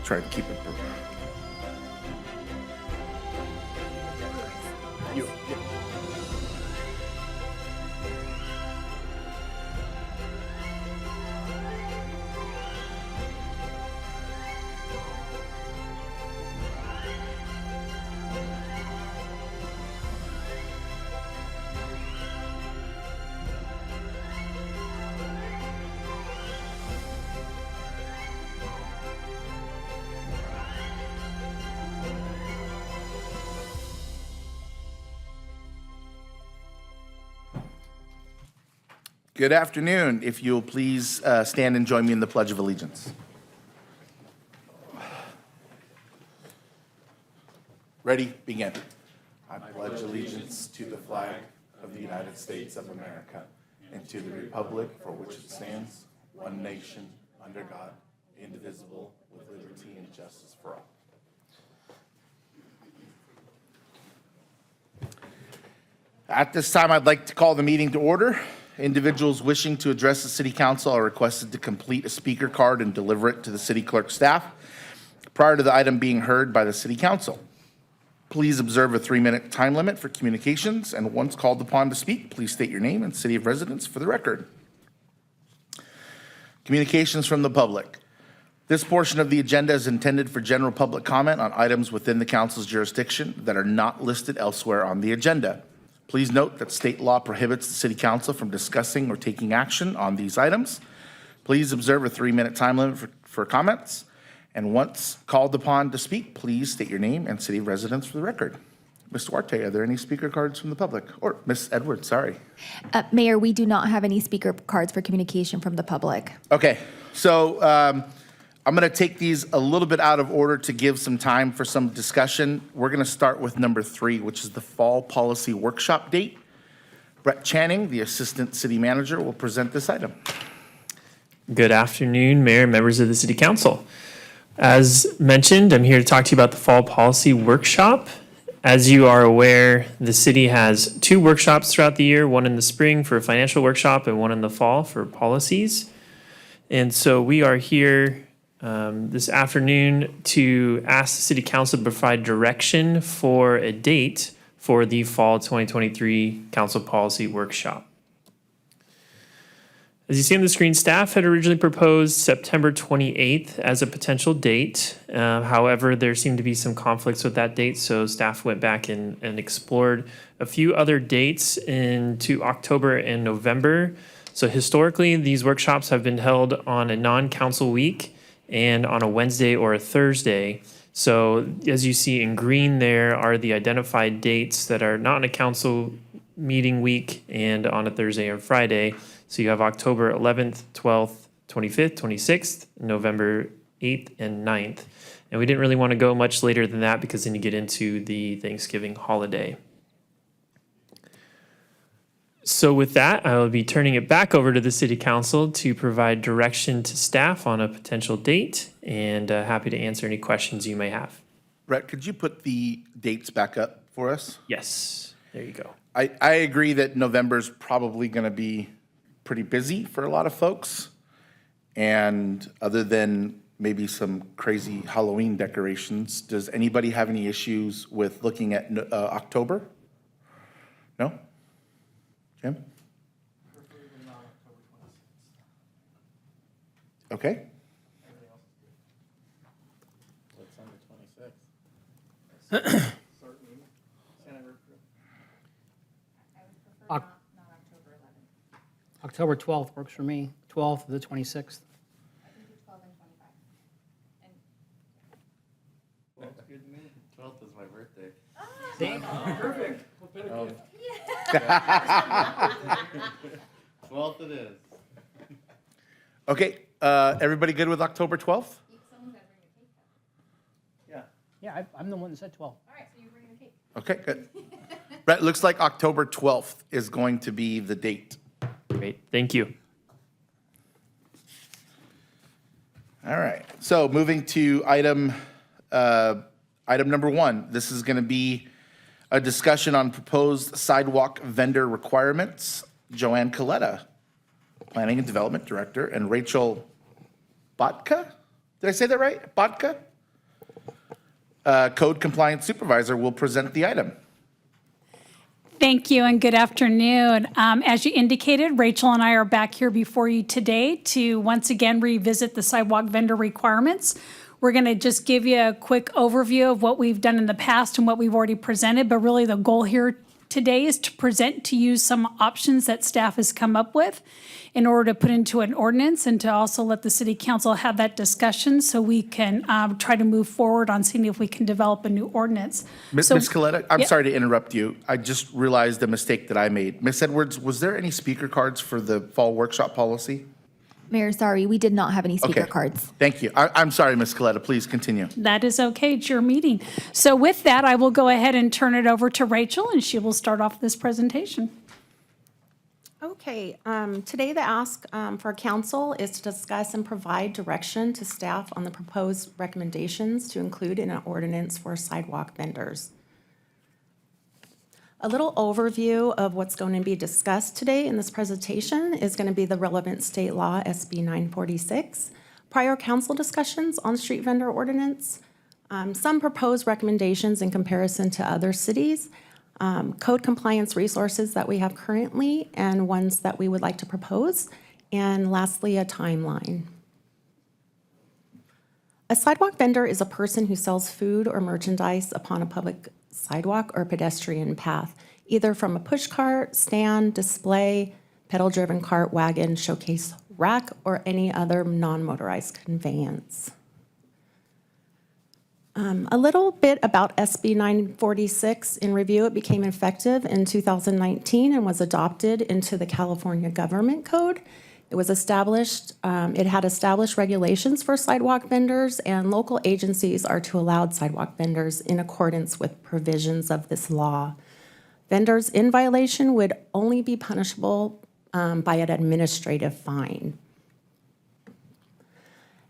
try to keep it. Good afternoon. If you'll please stand and join me in the Pledge of Allegiance. Ready? Begin. I pledge allegiance to the flag of the United States of America and to the republic for which it stands, one nation, under God, indivisible, with liberty and justice for all. At this time, I'd like to call the meeting to order. Individuals wishing to address the City Council are requested to complete a speaker card and deliver it to the City Clerk staff prior to the item being heard by the City Council. Please observe a 3-minute time limit for communications, and once called upon to speak, please state your name and city of residence for the record. Communications from the public. This portion of the agenda is intended for general public comment on items within the Council's jurisdiction that are not listed elsewhere on the agenda. Please note that state law prohibits the City Council from discussing or taking action on these items. Please observe a 3-minute time limit for comments. And once called upon to speak, please state your name and city of residence for the record. Ms. Duarte, are there any speaker cards from the public? Or Ms. Edwards, sorry. Mayor, we do not have any speaker cards for communication from the public. Okay, so I'm going to take these a little bit out of order to give some time for some discussion. We're going to start with number 3, which is the Fall Policy Workshop date. Brett Channing, the Assistant City Manager, will present this item. Good afternoon, Mayor and members of the City Council. As mentioned, I'm here to talk to you about the Fall Policy Workshop. As you are aware, the city has 2 workshops throughout the year, one in the spring for a financial workshop and one in the fall for policies. And so we are here this afternoon to ask the City Council to provide direction for a date for the Fall 2023 Council Policy Workshop. As you see on the screen, staff had originally proposed September 28th as a potential date. However, there seemed to be some conflicts with that date, so staff went back and explored a few other dates into October and November. So historically, these workshops have been held on a non-council week and on a Wednesday or a Thursday. So as you see in green, there are the identified dates that are not in a council meeting week and on a Thursday or Friday. So you have October 11th, 12th, 25th, 26th, November 8th, and 9th. And we didn't really want to go much later than that because then you get into the Thanksgiving holiday. So with that, I will be turning it back over to the City Council to provide direction to staff on a potential date, and happy to answer any questions you may have. Brett, could you put the dates back up for us? Yes, there you go. I agree that November's probably going to be pretty busy for a lot of folks. And other than maybe some crazy Halloween decorations, does anybody have any issues with looking at October? No? Jim? Preferably not October 26th. Okay. Everything else is good. What's on the 26th? Certainly. Senator. Not October 11th. October 12th works for me, 12th to the 26th. I can do 12 and 25. That's good to me. 12th is my birthday. See? Perfect. We'll put a gift. 12th it is. Okay, everybody good with October 12th? Someone's got to bring the cake, though. Yeah. Yeah, I'm the one that said 12. All right, so you're bringing the cake. Okay, good. Brett, looks like October 12th is going to be the date. Great, thank you. All right, so moving to item number 1. This is going to be a discussion on proposed sidewalk vendor requirements. Joanne Coletta, Planning and Development Director, and Rachel Botka? Did I say that right? Botka? Code Compliance Supervisor will present the item. Thank you and good afternoon. As you indicated, Rachel and I are back here before you today to once again revisit the sidewalk vendor requirements. We're going to just give you a quick overview of what we've done in the past and what we've already presented, but really the goal here today is to present to you some options that staff has come up with in order to put into an ordinance and to also let the city council have that discussion so we can try to move forward on seeing if we can develop a new ordinance. Ms. So- Coletta, I'm Yeah. sorry to interrupt you. I just realized the mistake that I made. Ms. Edwards, was there any speaker cards for the fall workshop policy? Mayor, sorry, we did not have any speaker Okay. cards. Thank you. I'm sorry, Ms. Coletta. Please continue. That is okay, it's your meeting. So with that, I will go ahead and turn it over to Rachel, and she will start off this presentation. Okay, today the ask for council is to discuss and provide direction to staff on the proposed recommendations to include in an ordinance for sidewalk vendors. A little overview of what's going to be discussed today in this presentation is going to be the relevant state law, SB 946, prior council discussions on street vendor ordinance, some proposed recommendations in comparison to other cities, code compliance resources that we have currently and ones that we would like to propose, and lastly, a timeline. A sidewalk vendor is a person who sells food or merchandise upon a public sidewalk or pedestrian path, either from a push cart, stand, display, pedal-driven cart, wagon, showcase rack, or any other non-motorized conveyance. A little bit about SB 946 in review. It became effective in 2019 and was adopted into the California Government Code. It was established, it had established regulations for sidewalk vendors, and local agencies are to allow sidewalk vendors in accordance with provisions of this law. Vendors in violation would only be punishable by an administrative fine.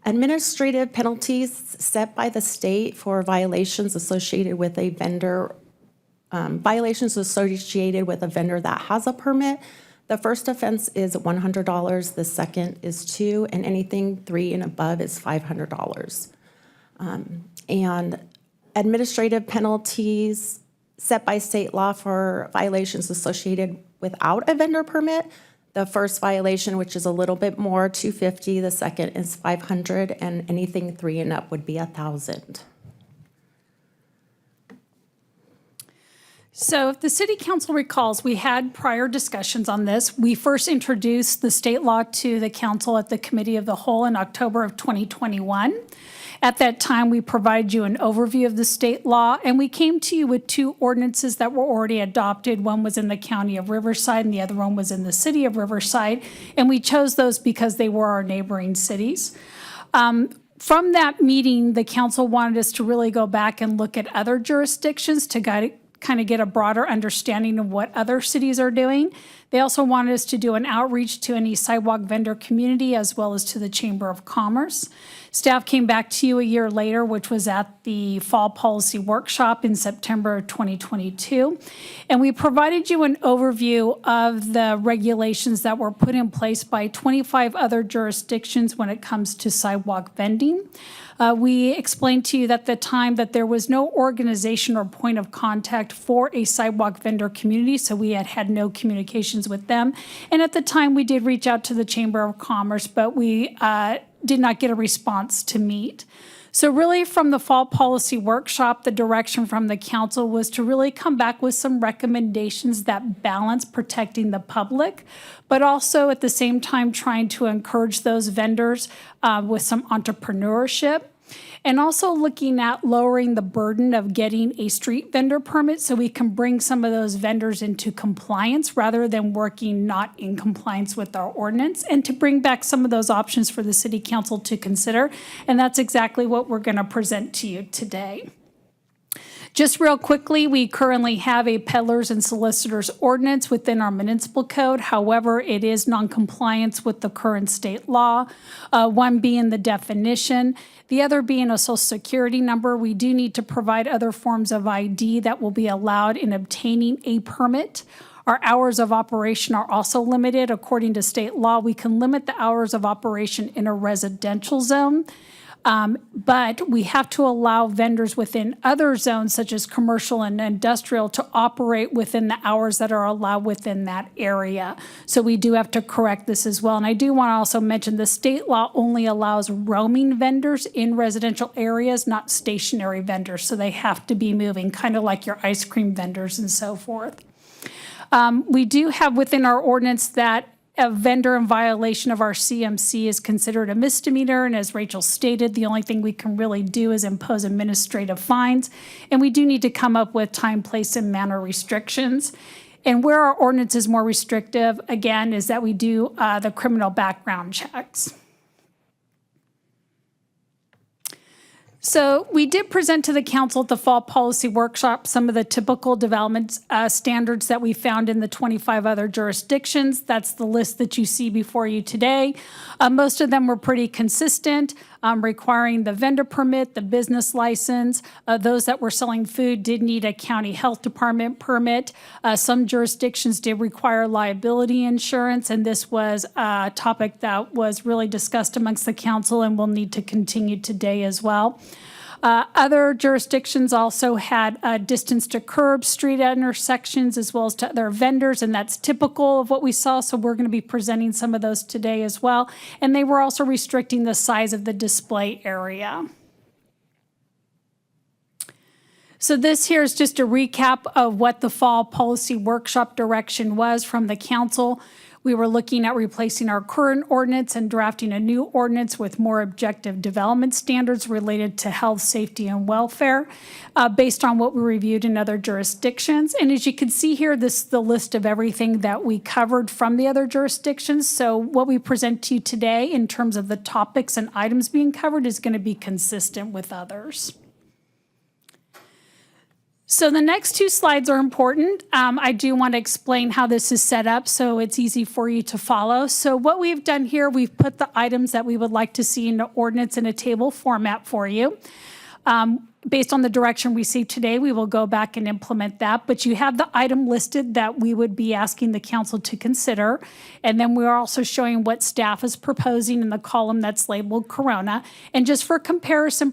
Administrative penalties set by the state for violations associated with a vendor, violations associated with a vendor that has a permit. The first offense is $100, the second is $200, and anything 3 and above is $500. And administrative penalties set by state law for violations associated without a vendor permit. The first violation, which is a little bit more, $250, the second is $500, and anything 3 and up would be $1,000. So if the city council recalls, we had prior discussions on this. We first introduced the state law to the council at the committee of the whole in October of 2021. At that time, we provided you an overview of the state law, and we came to you with 2 ordinances that were already adopted. One was in the county of Riverside, and the other one was in the city of Riverside. And we chose those because they were our neighboring cities. From that meeting, the council wanted us to really go back and look at other jurisdictions to kind of get a broader understanding of what other cities are doing. They also wanted us to do an outreach to any sidewalk vendor community as well as to the Chamber of Commerce. Staff came back to you a year later, which was at the Fall Policy Workshop in September of 2022. And we provided you an overview of the regulations that were put in place by 25 other jurisdictions when it comes to sidewalk vending. We explained to you that at the time that there was no organization or point of contact for a sidewalk vendor community, so we had no communications with them. And at the time, we did reach out to the Chamber of Commerce, but we did not get a response to meet. So really from the Fall Policy Workshop, the direction from the council was to really come back with some recommendations that balance protecting the public, but also at the same time trying to encourage those vendors with some entrepreneurship. And also looking at lowering the burden of getting a street vendor permit so we can bring some of those vendors into compliance rather than working not in compliance with our ordinance, and to bring back some of those options for the city council to consider. And that's exactly what we're going to present to you today. Just real quickly, we currently have a peddlers and solicitors ordinance within our municipal code. However, it is non-compliance with the current state law, one being the definition, the other being a social security number. We do need to provide other forms of ID that will be allowed in obtaining a permit. Our hours of operation are also limited. According to state law, we can limit the hours of operation in a residential zone. But we have to allow vendors within other zones such as commercial and industrial to operate within the hours that are allowed within that area. So we do have to correct this as well. And I do want to also mention the state law only allows roaming vendors in residential areas, not stationary vendors. So they have to be moving, kind of like your ice cream vendors and so forth. We do have within our ordinance that a vendor in violation of our CMC is considered a misdemeanor, and as Rachel stated, the only thing we can really do is impose administrative fines, and we do need to come up with time, place, and manner restrictions. And where our ordinance is more restrictive, again, is that we do the criminal background checks. So we did present to the council at the fall policy workshop some of the typical development standards that we found in the 25 other jurisdictions. That's the list that you see before you today. Most of them were pretty consistent, requiring the vendor permit, the business license. Those that were selling food did need a county health department permit. Some jurisdictions did require liability insurance, and this was a topic that was really discussed amongst the council and will need to continue today as well. Other jurisdictions also had distance to curb, street intersections, as well as to other vendors, and that's typical of what we saw, so we're going to be presenting some of those today as well. And they were also restricting the size of the display area. So this here is just a recap of what the fall policy workshop direction was from the council. We were looking at replacing our current ordinance and drafting a new ordinance with more objective development standards related to health, safety, and welfare based on what we reviewed in other jurisdictions. And as you can see here, this is the list of everything that we covered from the other jurisdictions. So what we present to you today in terms of the topics and items being covered is going to be consistent with others. So the next two slides are important. I do want to explain how this is set up so it's easy for you to follow. So what we've done here, we've put the items that we would like to see in the ordinance in a table format for you. Based on the direction we see today, we will go back and implement that. But you have the item listed that we would be asking the council to consider. And then we're also showing what staff is proposing in the column that's labeled Corona. And just for comparison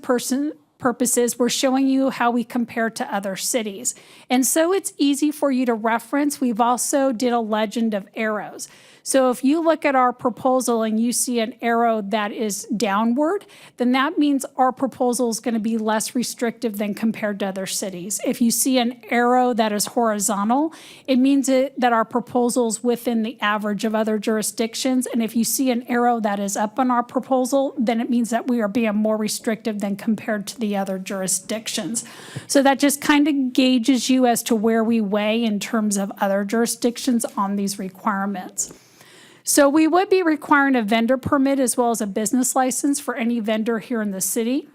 purposes, we're showing you how we compare to other cities. And so it's easy for you to reference. We've also did a legend of arrows. So if you look at our proposal and you see an arrow that is downward, then that means our proposal is going to be less restrictive than compared to other cities. If you see an arrow that is horizontal, it means that our proposal is within the average of other jurisdictions. And if you see an arrow that is up on our proposal, then it means that we are being more restrictive than compared to the other jurisdictions. So that just kind of gauges you as to where we weigh in terms of other jurisdictions on these requirements. So we would be requiring a vendor permit as well as a business license for any vendor here in the city.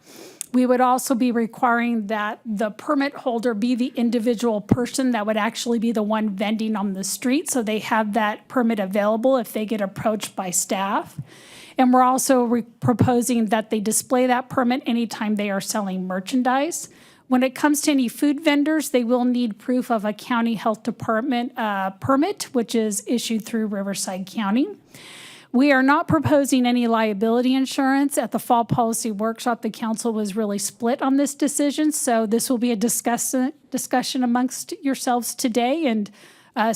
We would also be requiring that the permit holder be the individual person that would actually be the one vending on the street, so they have that permit available if they get approached by staff. And we're also proposing that they display that permit anytime they are selling merchandise. When it comes to any food vendors, they will need proof of a county health department permit, which is issued through Riverside County. We are not proposing any liability insurance. At the fall policy workshop, the council was really split on this decision. So this will be a discussion amongst yourselves today and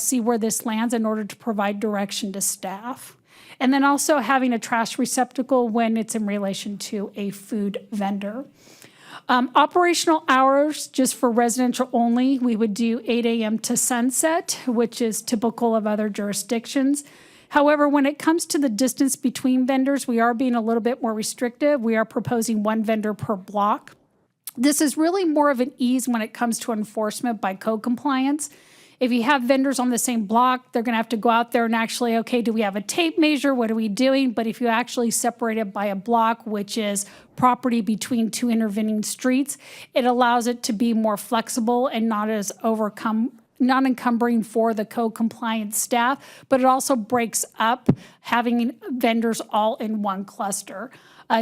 see where this lands in order to provide direction to staff. And then also having a trash receptacle when it's in relation to a food vendor. Operational hours, just for residential only, we would do 8 a.m. to sunset, which is typical of other jurisdictions. However, when it comes to the distance between vendors, we are being a little bit more restrictive. We are proposing one vendor per block. This is really more of an ease when it comes to enforcement by code compliance. If you have vendors on the same block, they're going to have to go out there and actually, okay, do we have a tape measure? What are we doing? But if you actually separate it by a block, which is property between two intervening streets, it allows it to be more flexible and not as not encumbering for the code compliance staff, but it also breaks up having vendors all in one cluster.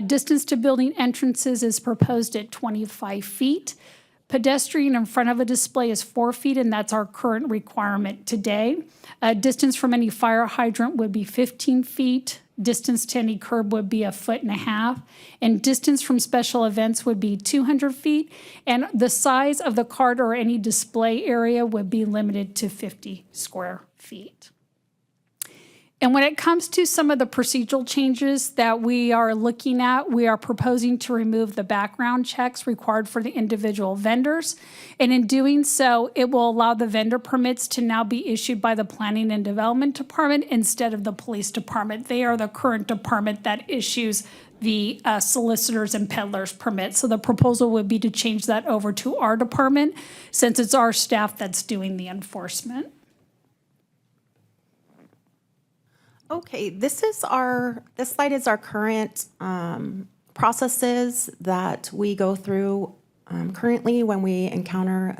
Distance to building entrances is proposed at 25 feet. Pedestrian in front of a display is 4 feet, and that's our current requirement today. Distance from any fire hydrant would be 15 feet. Distance to any curb would be 1.5 feet. And distance from special events would be 200 feet. And the size of the cart or any display area would be limited to 50 square feet. And when it comes to some of the procedural changes that we are looking at, we are proposing to remove the background checks required for the individual vendors. And in doing so, it will allow the vendor permits to now be issued by the Planning and Development Department instead of the Police Department. They are the current department that issues the solicitors and peddlers permits. So the proposal would be to change that over to our department since it's our staff that's doing the enforcement. Okay, this slide is our current processes that we go through currently when we encounter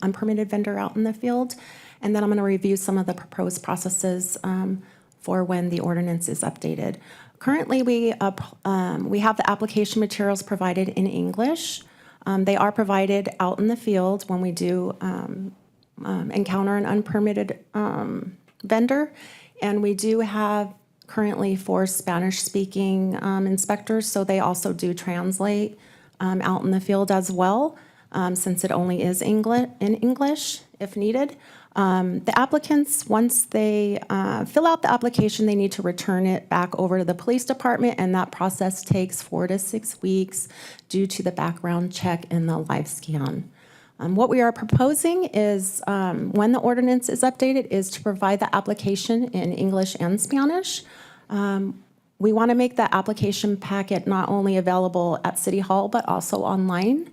unpermitted vendor out in the field. And then I'm going to review some of the proposed processes for when the ordinance is updated. Currently, we have the application materials provided in English. They are provided out in the field when we do encounter an unpermitted vendor. And we do have currently 4 Spanish-speaking inspectors, so they also do translate out in the field as well, since it only is in English if needed. The applicants, once they fill out the application, they need to return it back over to the police department, and that process takes 4 to 6 weeks due to the background check and the live scan. What we are proposing is, when the ordinance is updated, is to provide the application in English and Spanish. We want to make the application packet not only available at City Hall, but also online.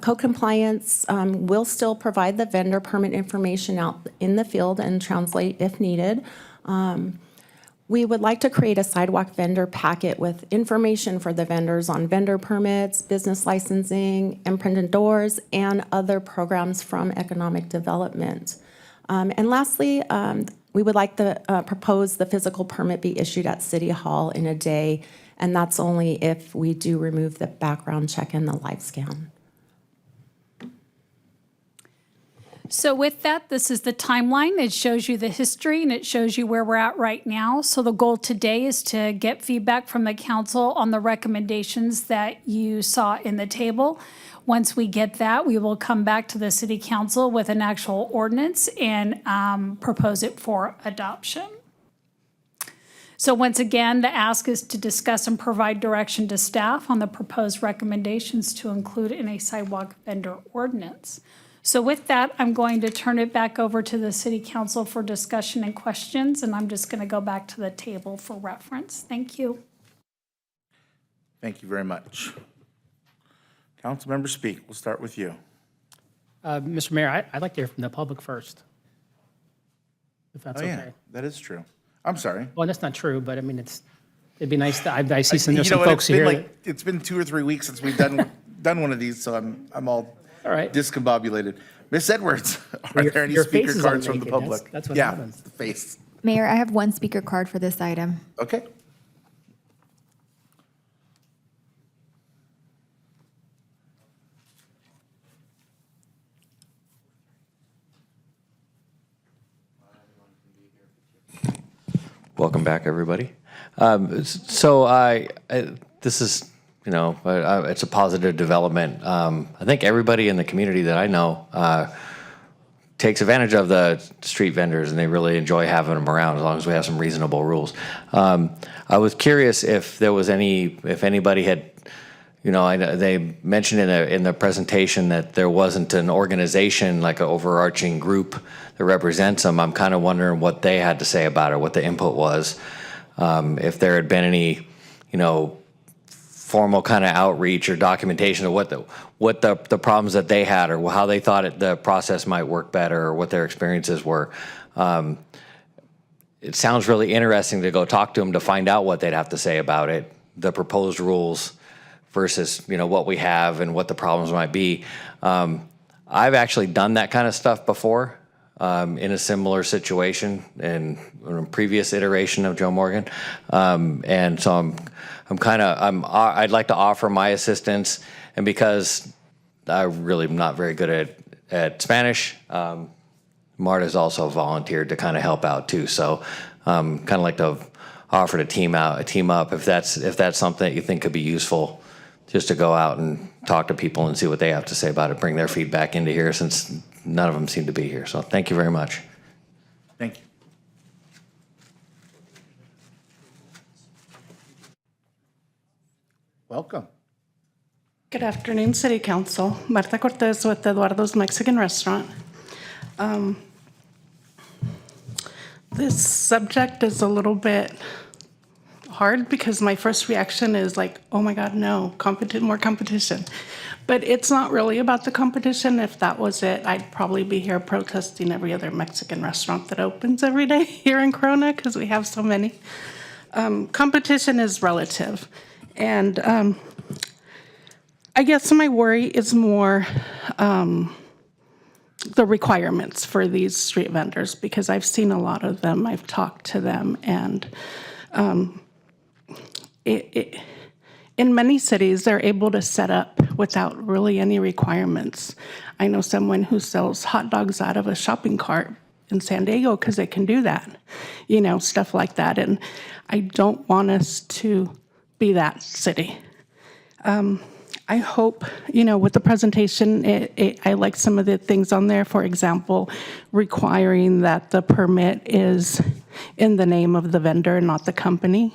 Code compliance will still provide the vendor permit information out in the field and translate if needed. We would like to create a sidewalk vendor packet with information for the vendors on vendor permits, business licensing, imprinted doors, and other programs from economic development. And lastly, we would like to propose the physical permit be issued at City Hall in a day, and that's only if we do remove the background check and the live scan. So with that, this is the timeline. It shows you the history and it shows you where we're at right now. So the goal today is to get feedback from the council on the recommendations that you saw in the table. Once we get that, we will come back to the city council with an actual ordinance and propose it for adoption. So once again, the ask is to discuss and provide direction to staff on the proposed recommendations to include in a sidewalk vendor ordinance. So with that, I'm going to turn it back over to the city council for discussion and questions, and I'm just going to go back to the table for reference. Thank you. Thank you very much. Councilmember Speak, we'll start with you. Mr. Mayor, I'd like to hear from the public first, if that's Oh, yeah, okay. that is true. I'm sorry. Well, that's not true, but I mean, it'd be nice to, I see some, there's You know some what, folks here. it's been 2 or 3 weeks since we've done one of these, so I'm all All right. discombobulated. Miss Edwards, are Your- there any your speaker face is cards from the naked. public? That's what Yeah, happens. the face. Mayor, I have 1 speaker card for this item. Okay. Welcome back, everybody. This is, it's a positive development. I think everybody in the community that I know takes advantage of the street vendors, and they really enjoy having them around as long as we have some reasonable rules. I was curious if there was if anybody had, they mentioned in the presentation that there wasn't an organization, like an overarching group that represents them. I'm kind of wondering what they had to say about it, what the input was. If there had been any, formal kind of outreach or documentation of what the problems that they had, or how they thought the process might work better, or what their experiences were. It sounds really interesting to go talk to them to find out what they'd have to say about it, the proposed rules versus what we have and what the problems might be. I've actually done that kind of stuff before in a similar situation in a previous iteration of Joe Morgan, and so I'd like to offer my assistance, and because I really am not very good at Spanish, Marta's also volunteered to kind of help out too. So kind of like to offer to team up if that's something that you think could be useful, just to go out and talk to people and see what they have to say about it, bring their feedback into here, since none of them seem to be here. So thank you very much. Thank you. Welcome. Good afternoon, City Council. Marta Cortez with Eduardo's Mexican Restaurant. This subject is a little bit hard because my first reaction is like, oh my God, no, more competition. But it's not really about the competition. If that was it, I'd probably be here protesting every other Mexican restaurant that opens every day here in Corona because we have so many. Competition is relative. And I guess my worry is more the requirements for these street vendors, because I've seen a lot of them, I've talked to them, and in many cities, they're able to set up without really any requirements. I know someone who sells hot dogs out of a shopping cart in San Diego because they can do that, stuff like that. And I don't want us to be that city. I hope, with the presentation, I like some of the things on there. For example, requiring that the permit is in the name of the vendor, not the company.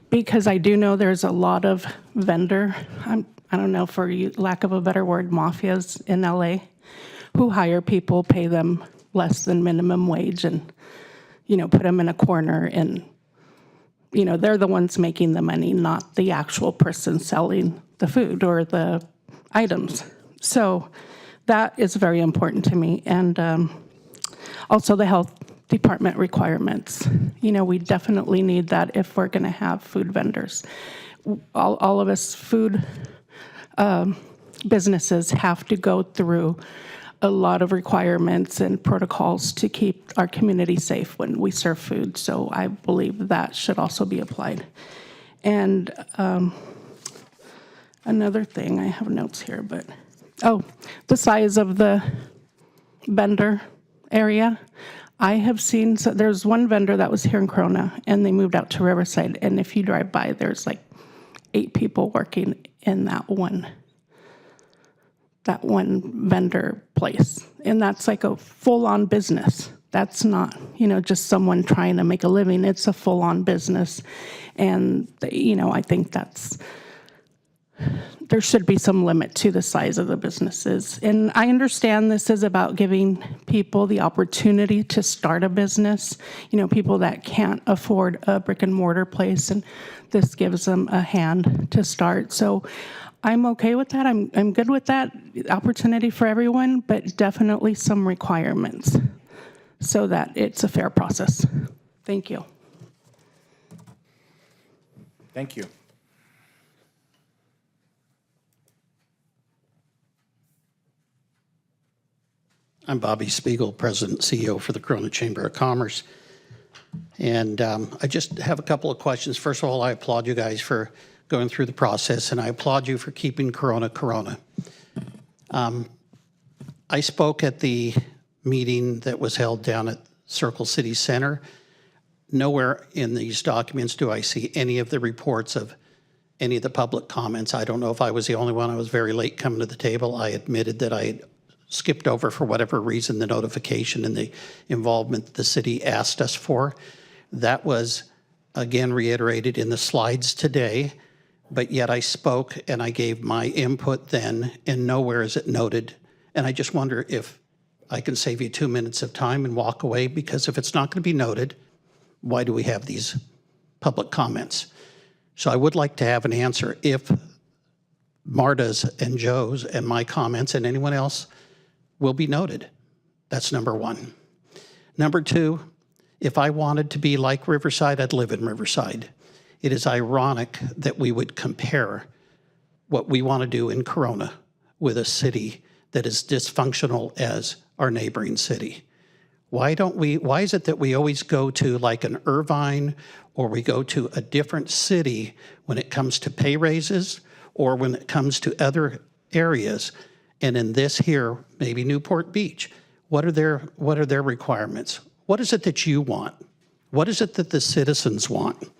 Because I do know there's a lot of vendor, I don't know, for lack of a better word, mafias in LA, who hire people, pay them less than minimum wage, and, put them in a corner, and, they're the ones making the money, not the actual person selling the food or the items. So that is very important to me. And also the health department requirements. We definitely need that if we're going to have food vendors. All of us food businesses have to go through a lot of requirements and protocols to keep our community safe when we serve food. So I believe that should also be applied. And another thing, I have notes here, but, the size of the vendor area. I have seen, so there's one vendor that was here in Corona, and they moved out to Riverside, and if you drive by, there's like 8 people working in that one vendor place. And that's like a full-on business. That's not, just someone trying to make a living. It's a full-on business. And, I think there should be some limit to the size of the businesses. And I understand this is about giving people the opportunity to start a business, people that can't afford a brick and mortar place, and this gives them a hand to start. So I'm okay with that. I'm good with that opportunity for everyone, but definitely some requirements so that it's a fair process. Thank you. Thank you. I'm Bobby Spiegel, President and CEO for the Corona Chamber of Commerce. And I just have a couple of questions. First of all, I applaud you guys for going through the process, and I applaud you for keeping Corona. I spoke at the meeting that was held down at Circle City Center. Nowhere in these documents do I see any of the reports of any of the public comments. I don't know if I was the only one. I was very late coming to the table. I admitted that I had skipped over, for whatever reason, the notification and the involvement that the city asked us for. That was, again, reiterated in the slides today, but yet I spoke and I gave my input then, and nowhere is it noted. And I just wonder if I can save you 2 minutes of time and walk away, because if it's not going to be noted, why do we have these public comments? So I would like to have an answer if Marta's and Joe's and my comments and anyone else will be noted. That's number one. Number two, if I wanted to be like Riverside, I'd live in Riverside. It is ironic that we would compare what we want to do in Corona with a city that is dysfunctional as our neighboring city. Why is it that we always go to like an Irvine, or we go to a different city when it comes to pay raises or when it comes to other areas? And in this here, maybe Newport Beach, what are their requirements? What is it that you want? What is it that the citizens want?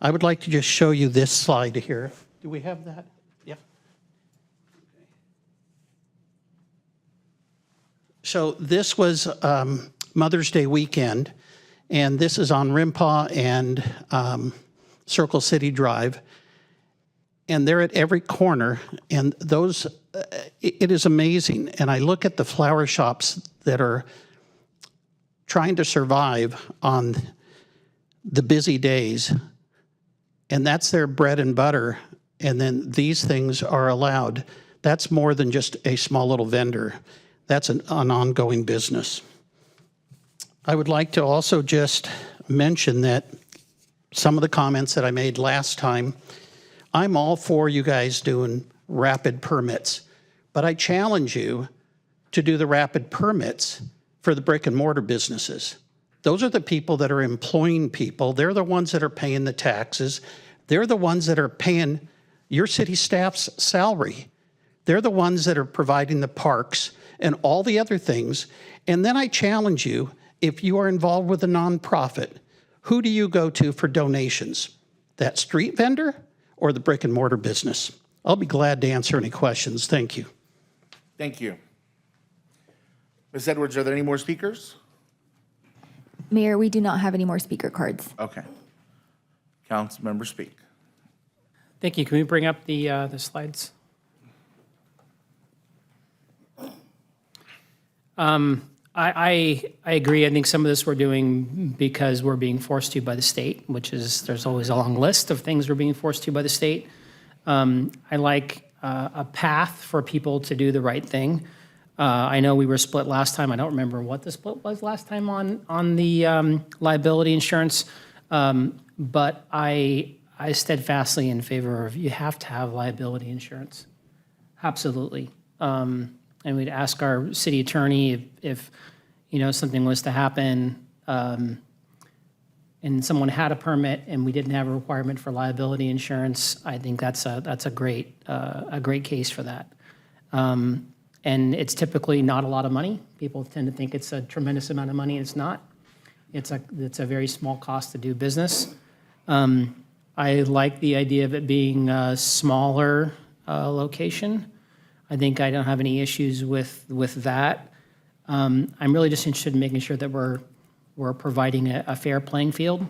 I would like to just show you this slide here. Do we have that? Yeah. So this was Mother's Day weekend, and this is on Rimpaw and Circle City Drive. And they're at every corner, and those, it is amazing. And I look at the flower shops that are trying to survive on the busy days, and that's their bread and butter, and then these things are allowed. That's more than just a small little vendor. That's an ongoing business. I would like to also just mention that some of the comments that I made last time, I'm all for you guys doing rapid permits, but I challenge you to do the rapid permits for the brick and mortar businesses. Those are the people that are employing people. They're the ones that are paying the taxes. They're the ones that are paying your city staff's salary. They're the ones that are providing the parks and all the other things. And then I challenge you, if you are involved with a nonprofit, who do you go to for donations? That street vendor or the brick and mortar business? I'll be glad to answer any questions. Thank you. Thank you. Ms. Edwards, are there any more speakers? Mayor, we do not have any more speaker cards. Okay. Councilmember Speak. Thank you. Can we bring up the slides? I agree. I think some of this we're doing because we're being forced to by the state, which is, there's always a long list of things we're being forced to by the state. I like a path for people to do the right thing. I know we were split last time. I don't remember what the split was last time on the liability insurance, but I steadfastly in favor of, you have to have liability insurance. Absolutely. And we'd ask our city attorney if you know, something was to happen and someone had a permit and we didn't have a requirement for liability insurance. I think that's a great case for that. And it's typically not a lot of money. People tend to think it's a tremendous amount of money. It's not. It's a very small cost to do business. I like the idea of it being a smaller location. I think I don't have any issues with that. I'm really just interested in making sure that we're providing a fair playing field,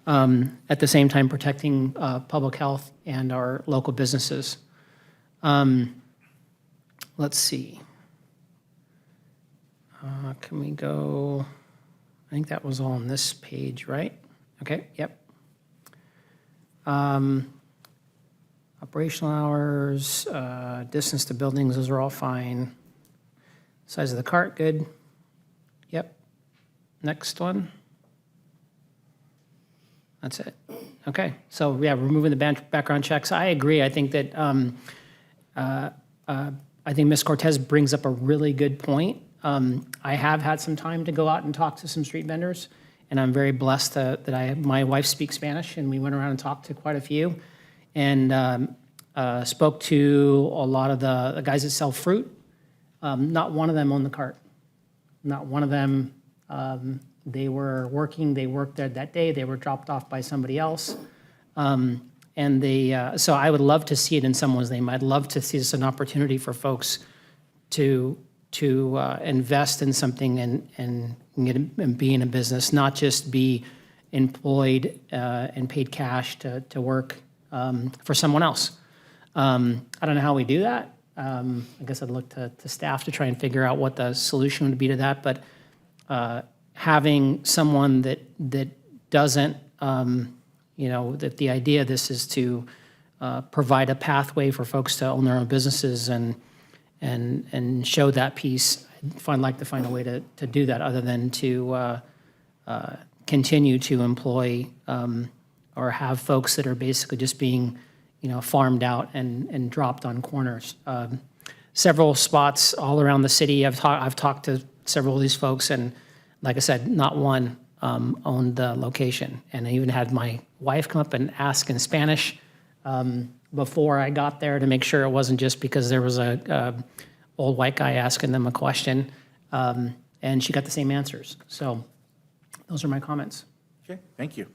at the same time protecting public health and our local businesses. Let's see. Can we go? I think that was all on this page, right? Okay, yep. Operational hours, distance to buildings, those are all fine. Size of the cart, good. Yep. Next one. That's it. Okay, so yeah, removing the background checks. I agree. I think that I think Ms. Cortez brings up a really good point. I have had some time to go out and talk to some street vendors, and I'm very blessed that my wife speaks Spanish, and we went around and talked to quite a few, and spoke to a lot of the guys that sell fruit. Not one of them owned the cart. Not one of them. They were working. They worked there that day. They were dropped off by somebody else. And so I would love to see it in someone's name. I'd love to see this an opportunity for folks to invest in something and be in a business, not just be employed and paid cash to work for someone else. I don't know how we do that. I guess I'd look to staff to try and figure out what the solution would be to that. But having someone that doesn't, that the idea of this is to provide a pathway for folks to own their own businesses and show that piece. I'd like to find a way to do that other than to continue to employ or have folks that are basically just being, farmed out and dropped on corners. Several spots all around the city. I've talked to several of these folks, and like I said, not one owned the location. And I even had my wife come up and ask in Spanish before I got there to make sure it wasn't just because there was a old white guy asking them a question, and she got the same answers. So those are my comments. Okay, thank you.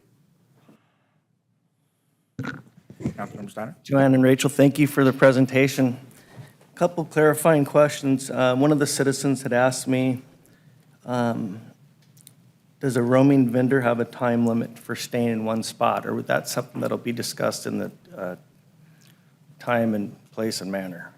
Councilmember Steiner? Joanne and Rachel, thank you for the presentation. Couple clarifying questions. One of the citizens had asked me, does a roaming vendor have a time limit for staying in one spot, or would that something that'll be discussed in the time and place and manner?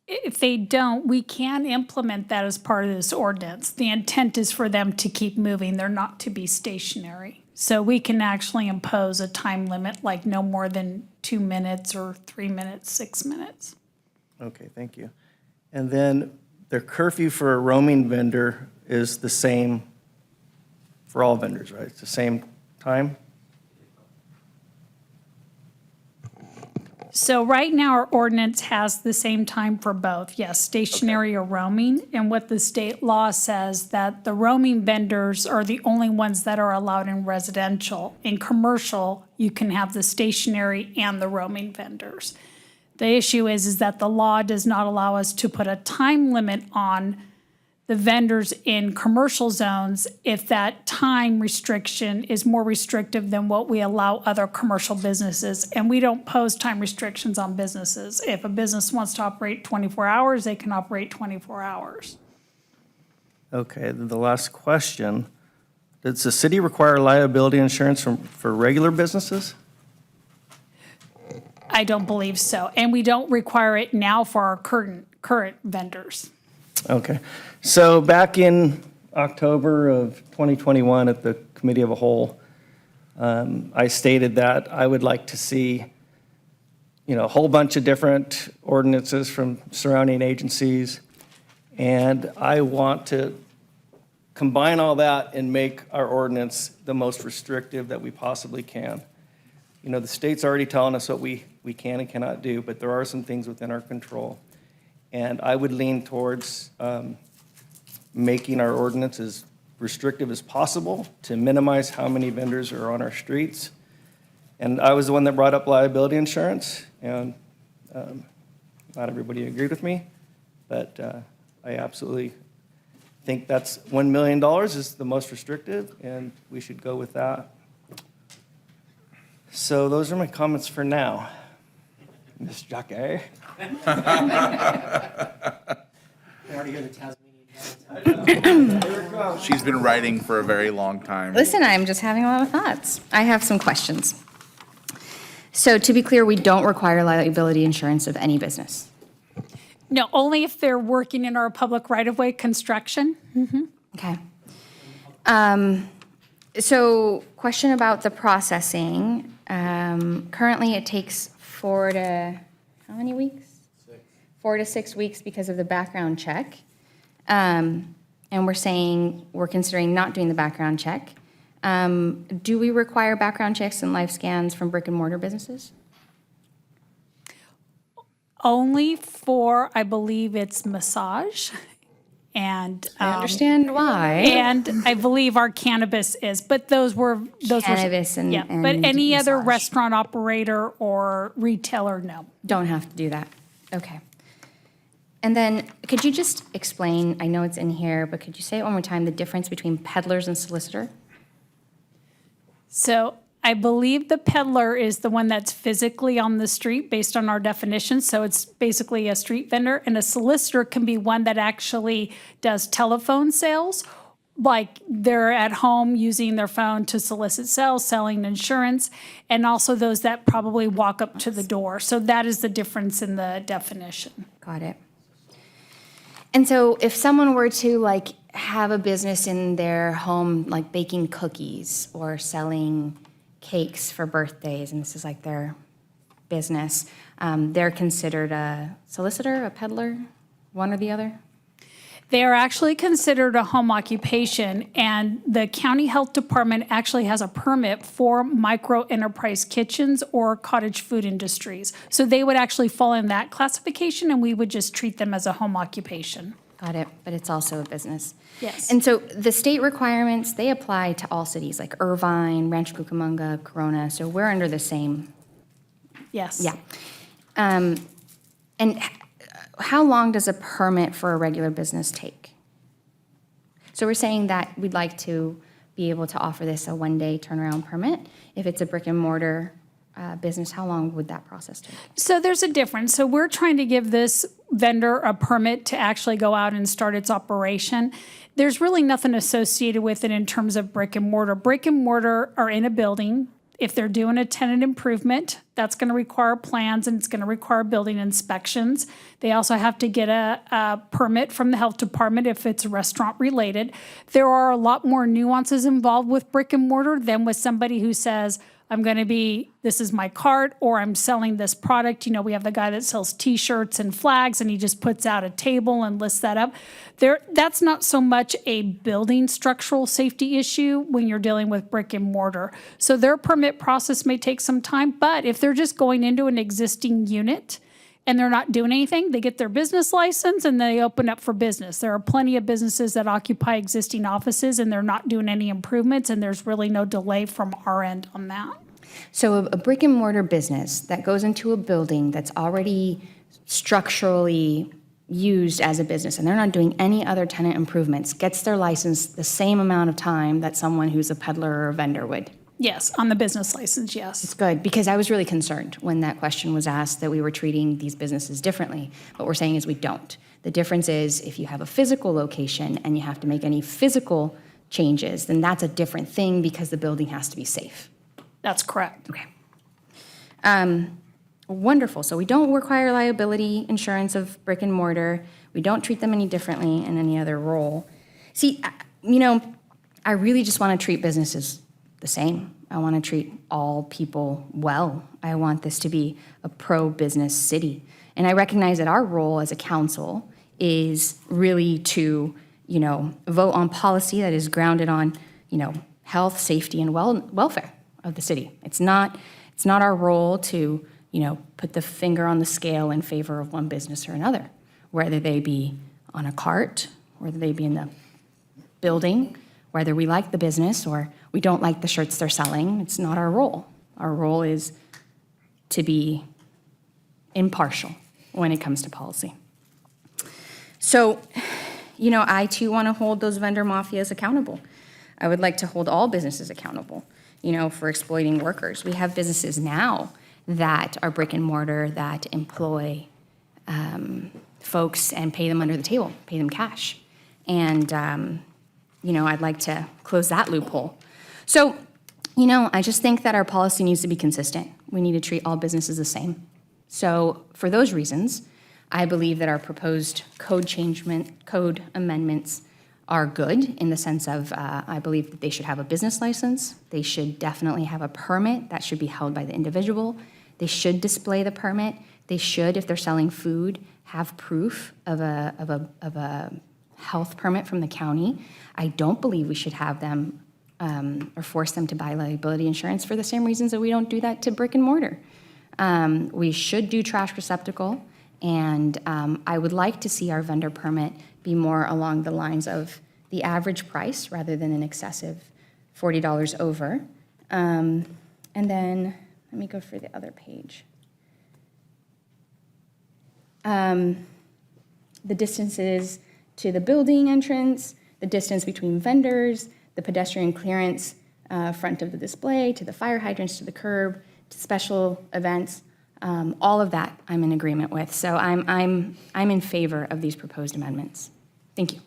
If they don't, we can implement that as part of this ordinance. The intent is for them to keep moving. They're not to be stationary. So we can actually impose a time limit, like no more than 2 minutes or 3 minutes, 6 minutes. Okay, thank you. And then the curfew for a roaming vendor is the same for all vendors, right? It's the same time? So right now, our ordinance has the same time for both, yes, stationary or roaming. And what the state law says, that the roaming vendors are the only ones that are allowed in residential. In commercial, you can have the stationary and the roaming vendors. The issue is that the law does not allow us to put a time limit on the vendors in commercial zones if that time restriction is more restrictive than what we allow other commercial businesses. And we don't pose time restrictions on businesses. If a business wants to operate 24 hours, they can operate 24 hours. Okay, then the last question. Does the city require liability insurance for regular businesses? I don't believe so. And we don't require it now for our current vendors. Okay. So back in October of 2021 at the Committee of a Whole, I stated that I would like to see, a whole bunch of different ordinances from surrounding agencies. And I want to combine all that and make our ordinance the most restrictive that we possibly can. The state's already telling us what we can and cannot do, but there are some things within our control. And I would lean towards making our ordinance as restrictive as possible to minimize how many vendors are on our streets. And I was the one that brought up liability insurance, and not everybody agreed with me, but I absolutely think that's $1 million is the most restrictive, and we should go with that. So those are my comments for now. Ms. Jacquet? She's been writing for a very long time. Listen, I'm just having a lot of thoughts. I have some questions. So to be clear, we don't require liability insurance of any business. No, only if they're working in our public right-of-way construction. Okay. So question about the processing. Currently, it takes 4 to, how many weeks? 4 to 6 weeks because of the background check. And we're considering not doing the background check. Do we require background checks and life scans from brick and mortar businesses? Only for, I believe it's massage. And I understand why. And I believe our cannabis is, but those were Cannabis and- yeah. But and any other massage. restaurant operator or retailer, no. Don't have to do that. Okay. And then could you just explain, I know it's in here, but could you say it one more time, the difference between peddlers and solicitor? So I believe the peddler is the one that's physically on the street based on our definition. So it's basically a street vendor, and a solicitor can be one that actually does telephone sales. Like they're at home using their phone to solicit sales, selling insurance, and also those that probably walk up to the door. So that is the difference in the definition. Got it. And so if someone were to have a business in their home, like baking cookies or selling cakes for birthdays, and this is like their business, they're considered a solicitor, a peddler, one or the other? They are actually considered a home occupation, and the county health department actually has a permit for micro enterprise kitchens or cottage food industries. So they would actually fall in that classification, and we would just treat them as a home occupation. Got it, but it's also a business. Yes. And so the state requirements, they apply to all cities like Irvine, Rancho Cucamonga, Corona, so we're under the same, Yes. yeah. And how long does a permit for a regular business take? So we're saying that we'd like to be able to offer this a one-day turnaround permit? If it's a brick and mortar business, how long would that process take? So there's a difference. So we're trying to give this vendor a permit to actually go out and start its operation. There's really nothing associated with it in terms of brick and mortar. Brick and mortar are in a building. If they're doing a tenant improvement, that's going to require plans and it's going to require building inspections. They also have to get a permit from the health department if it's restaurant related. There are a lot more nuances involved with brick and mortar than with somebody who says, this is my cart, or I'm selling this product. You know, we have the guy that sells T-shirts and flags, and he just puts out a table and lists that up. That's not so much a building structural safety issue when you're dealing with brick and mortar. So their permit process may take some time, but if they're just going into an existing unit and they're not doing anything, they get their business license and they open up for business. There are plenty of businesses that occupy existing offices and they're not doing any improvements, and there's really no delay from our end on that. So a brick and mortar business that goes into a building that's already structurally used as a business and they're not doing any other tenant improvements gets their license the same amount of time that someone who's a peddler or a vendor would? Yes, on the business license, yes. It's good, because I was really concerned when that question was asked that we were treating these businesses differently. What we're saying is we don't. The difference is if you have a physical location and you have to make any physical changes, then that's a different thing because the building has to be safe. That's correct. Okay. Wonderful. So we don't require liability insurance of brick and mortar. We don't treat them any differently in any other role. See, I really just want to treat businesses the same. I want to treat all people well. I want this to be a pro-business city. And I recognize that our role as a council is really to, vote on policy that is grounded on, health, safety, and welfare of the city. It's not our role to, put the finger on the scale in favor of one business or another, whether they be on a cart, whether they be in the building, whether we like the business or we don't like the shirts they're selling. It's not our role. Our role is to be impartial when it comes to policy. So, I too want to hold those vendor mafias accountable. I would like to hold all businesses accountable, for exploiting workers. We have businesses now that are brick and mortar that employ folks and pay them under the table, pay them cash. And, I'd like to close that loophole. So, I just think that our policy needs to be consistent. We need to treat all businesses the same. So for those reasons, I believe that our proposed code amendments are good in the sense of I believe that they should have a business license. They should definitely have a permit that should be held by the individual. They should display the permit. They should, if they're selling food, have proof of a health permit from the county. I don't believe we should have them or force them to buy liability insurance for the same reasons that we don't do that to brick and mortar. We should do trash receptacle, and I would like to see our vendor permit be more along the lines of the average price rather than an excessive $40 over. And then let me go for the other page. The distances to the building entrance, the distance between vendors, the pedestrian clearance front of the display, to the fire hydrants, to the curb, to special events, all of that I'm in agreement with. So I'm in favor of these proposed amendments. Thank you.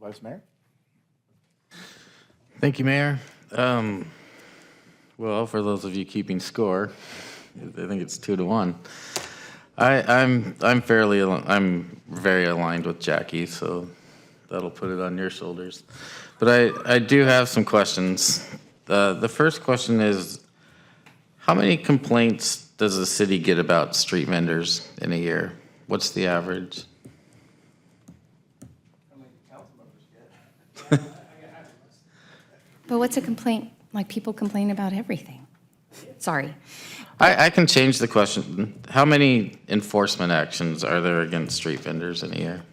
Vice Mayor? Thank you, Mayor. Well, for those of you keeping score, I think it's 2-1. I'm very aligned with Jackie, so that'll put it on your shoulders. But I do have some questions. The first question is, how many complaints does the city get about street vendors in a year? What's the average? But what's a complaint? Like, people complain about everything. Sorry. I can change the question. How many enforcement actions are there against street vendors in a year?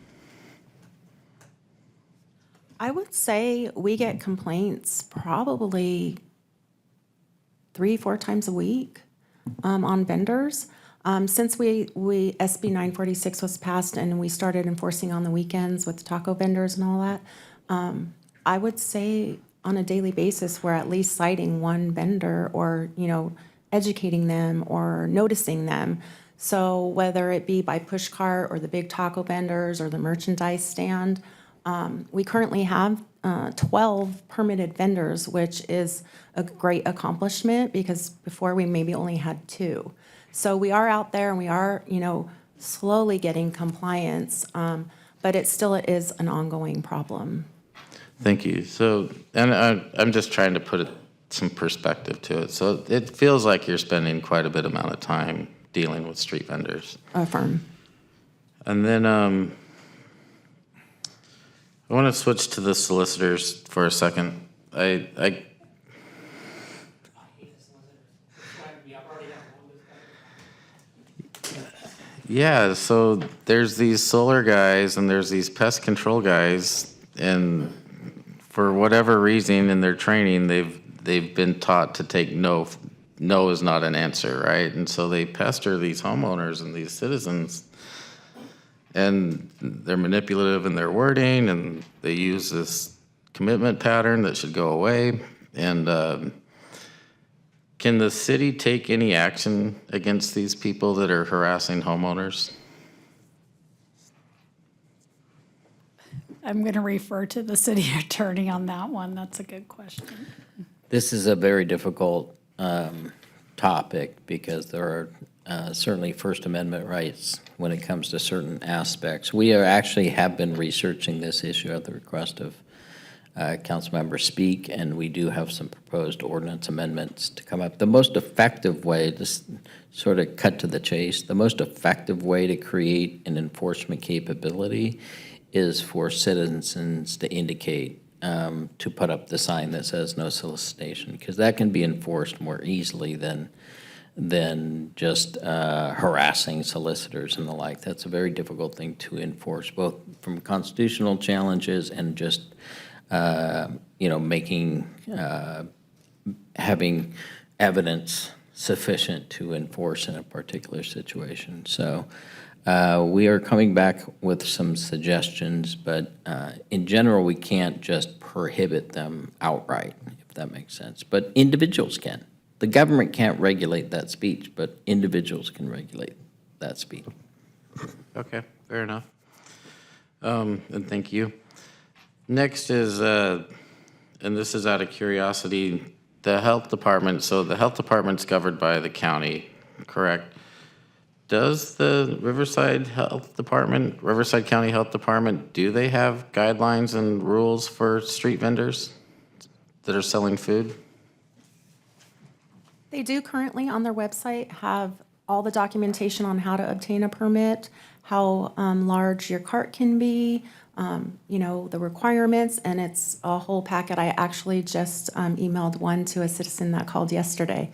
I would say we get complaints probably 3-4 times a week on vendors. Since SB 946 was passed and we started enforcing on the weekends with taco vendors and all that, I would say on a daily basis, we're at least citing one vendor or, educating them or noticing them. So whether it be by push cart or the big taco vendors or the merchandise stand, we currently have 12 permitted vendors, which is a great accomplishment because before we maybe only had 2. So we are out there and we are, slowly getting compliance, but it still is an ongoing problem. Thank you. So, and I'm just trying to put some perspective to it. So it feels like you're spending quite a bit amount of time dealing with street vendors. Affirm. And then I want to switch to the solicitors for a second. Yeah, so there's these solar guys and there's these pest control guys, and for whatever reason in their training, they've been taught to take no is not an answer, right? And so they pester these homeowners and these citizens, and they're manipulative in their wording, and they use this commitment pattern that should go away. And can the city take any action against these people that are harassing homeowners? I'm going to refer to the city attorney on that one. That's a good question. This is a very difficult topic because there are certainly First Amendment rights when it comes to certain aspects. We actually have been researching this issue at the request of Councilmember Speak, and we do have some proposed ordinance amendments to come up. The most effective way, just sort of cut to the chase, the most effective way to create an enforcement capability is for citizens to indicate, to put up the sign that says no solicitation, because that can be enforced more easily than just harassing solicitors and the like. That's a very difficult thing to enforce, both from constitutional challenges and just making, having evidence sufficient to enforce in a particular situation. So we are coming back with some suggestions, but in general, we can't just prohibit them outright, if that makes sense. But individuals can. The government can't regulate that speech, but individuals can regulate that speech. Okay, fair enough. And thank you. Next is, and this is out of curiosity, the health department. So the health department's governed by the county, correct? Does the Riverside County Health Department, do they have guidelines and rules for street vendors that are selling food? They do currently on their website have all the documentation on how to obtain a permit, how large your cart can be, the requirements, and it's a whole packet. I actually just emailed one to a citizen that called yesterday.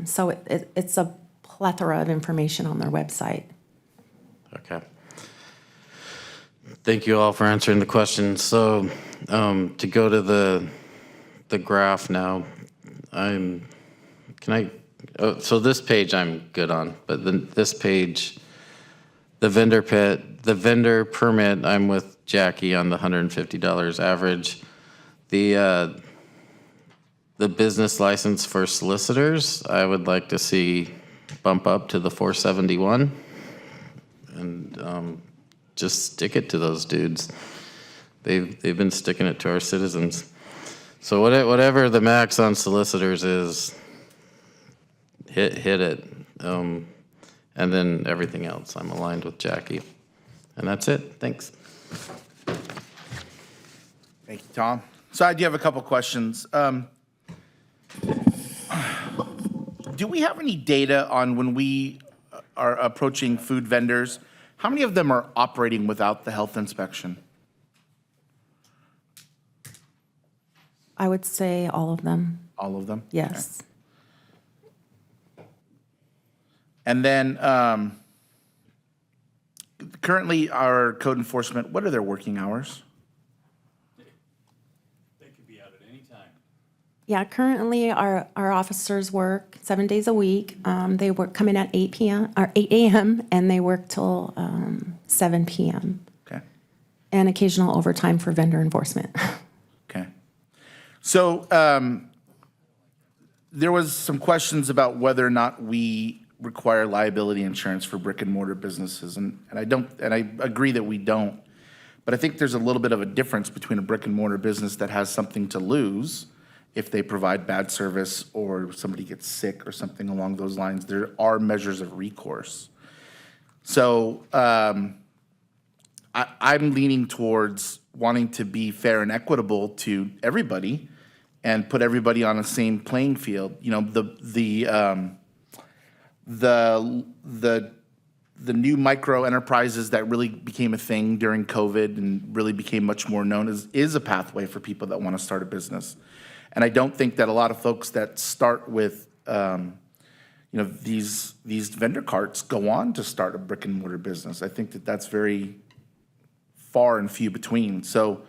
So it's a plethora of information on their website. Okay. Thank you all for answering the questions. So to go to the graph now, so this page I'm good on, but then this page, the vendor permit, I'm with Jackie on the $150 average. The business license for solicitors, I would like to see bump up to the $471 and just stick it to those dudes. They've been sticking it to our citizens. So whatever the max on solicitors is, hit it. And then everything else, I'm aligned with Jackie. And that's it. Thanks. Thank you, Tom. So I do have a couple questions. Do we have any data on when we are approaching food vendors, how many of them are operating without the health inspection? I would say all of them. All of them? Yes. Okay. And then currently our code enforcement, what are their working hours? Yeah, currently our officers work 7 days a week. They come in at 8 a.m. and they work till 7 p.m. Okay. And occasional overtime for vendor enforcement. Okay. So there was some questions about whether or not we require liability insurance for brick and mortar businesses, and I agree that we don't. But I think there's a little bit of a difference between a brick and mortar business that has something to lose if they provide bad service or somebody gets sick or something along those lines. There are measures of recourse. So I'm leaning towards wanting to be fair and equitable to everybody and put everybody on the same playing field. You know, the new micro enterprises that really became a thing during COVID and really became much more known is a pathway for people that want to start a business. And I don't think that a lot of folks that start with these vendor carts go on to start a brick and mortar business. I think that that's very far and few between. So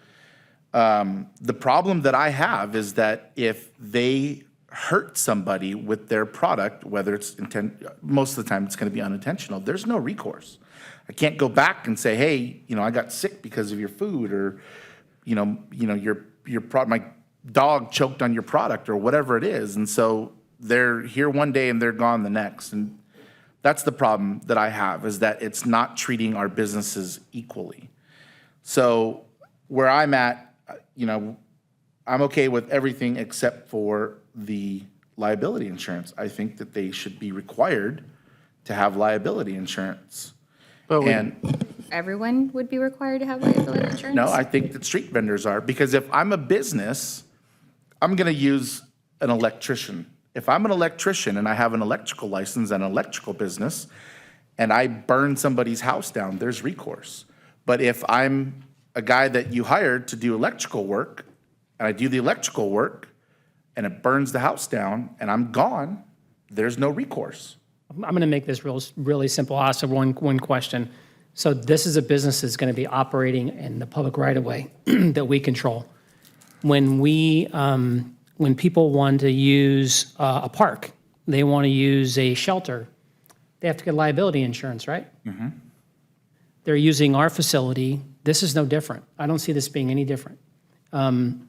the problem that I have is that if they hurt somebody with their product, whether it's most of the time it's going to be unintentional, there's no recourse. I can't go back and say, hey, I got sick because of your food, or my dog choked on your product, or whatever it is. And so they're here one day and they're gone the next. And that's the problem that I have, is that it's not treating our businesses equally. So where I'm at, I'm okay with everything except for the liability insurance. I think that they should be required to have liability insurance. Everyone would be required to have liability insurance? No, I think that street vendors are, because if I'm a business, I'm going to use an electrician. If I'm an electrician and I have an electrical license and an electrical business, and I burn somebody's house down, there's recourse. But if I'm a guy that you hired to do electrical work, and I do the electrical work, and it burns the house down, and I'm gone, there's no recourse. I'm going to make this really simple. I'll ask one question. So this is a business that's going to be operating in the public right-of-way that we control. When people want to use a park, they want to use a shelter, they have to get liability insurance, right? Mm-hmm. They're using our facility. This is no different. I don't see this being any different.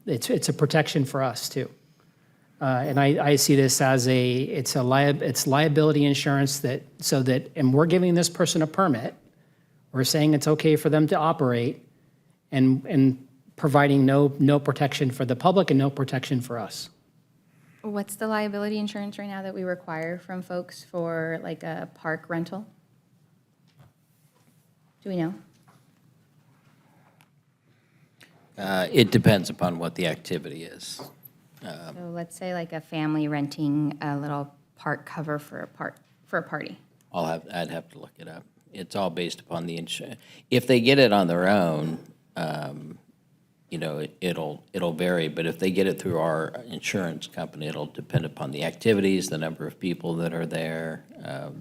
It's a protection for us too. And I see this as it's liability insurance and we're giving this person a permit. We're saying it's okay for them to operate and providing no protection for the public and no protection for us. What's the liability insurance right now that we require from folks for like a park rental? Do we know? It depends upon what the activity is. So let's say like a family renting a little park cover for a party. I'd have to look it up. It's all based upon the insurance. If they get it on their own, it'll vary. But if they get it through our insurance company, it'll depend upon the activities, the number of people that are there,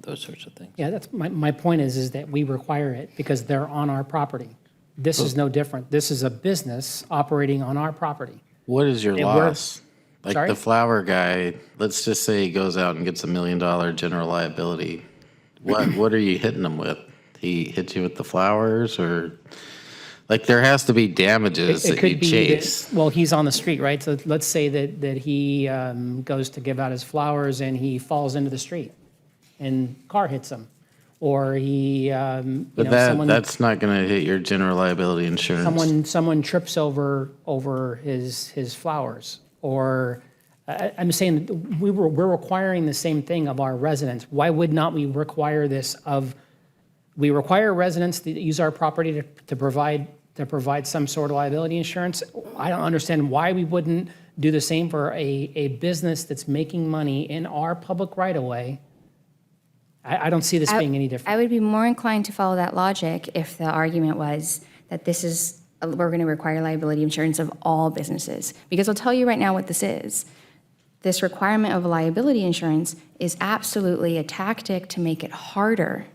those sorts of things. Yeah, that's my point is that we require it because they're on our property. This is no different. This is a business operating on our property. What is your And loss? Like Sorry? the flower guy, let's just say he goes out and gets $1 million general liability. What are you hitting him with? He hits you with the flowers, or like there has to be damages It that could you be chase. that, well, he's on the street, right? So let's say that he goes to give out his flowers and he falls into the street and car hits him. Or he, But that's not going to hit your general liability insurance. someone trips over his flowers. Or I'm saying that we're requiring the same thing of our residents. Why would not we require this we require residents that use our property to provide some sort of liability insurance? I don't understand why we wouldn't do the same for a business that's making money in our public right-of-way. I don't see this being any different. I would be more inclined to follow that logic if the argument was that we're going to require liability insurance of all businesses. Because I'll tell you right now what this is. This requirement of liability insurance is absolutely a tactic to make it harder.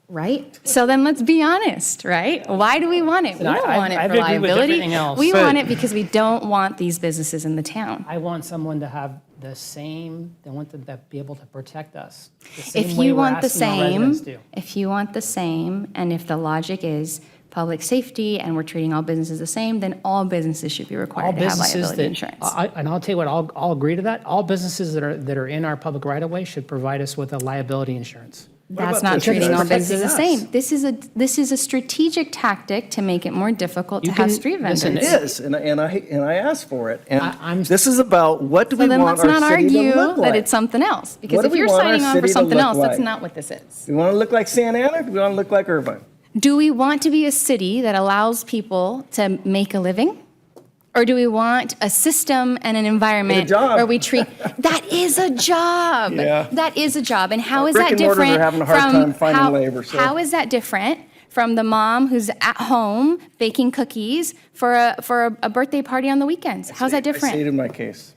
Right? So then let's be honest, right? Why do we want it? We don't want it I've for agreed with liability. everything else. We want it because we don't want these businesses in the town. I want someone to have the same, they want to be able to protect us. The same If way you we're want the asking our residents same, to. if you want the same, and if the logic is public safety and we're treating all businesses the same, then all businesses should be All required to have businesses liability that, insurance. and I'll tell you what, I'll agree to that. All businesses that are in our public right-of-way should provide us with a liability insurance. That's about not this? treating all Protecting businesses the us. same. This is a strategic tactic to make it more difficult to You have can- street vendors. listen, It is, and I asked for it. I'm- And this is about what do So we then want let's our not city to argue look that like? it's something else. Because What do if we you're want our signing on for city to something look else, that's like? not what this is. Do we want to look like Santa Ana or do we want to look like Irvine? Do we want to be a city that allows people to make a living? Or do we want a system and an environment job. where we treat, that is a job. Yeah. That is a job. And how is Brick that and mortars are different having a hard from, time finding how, labor, so- how is that different from the mom who's at home baking cookies for a birthday party on the weekends? How's that I different? stated my case.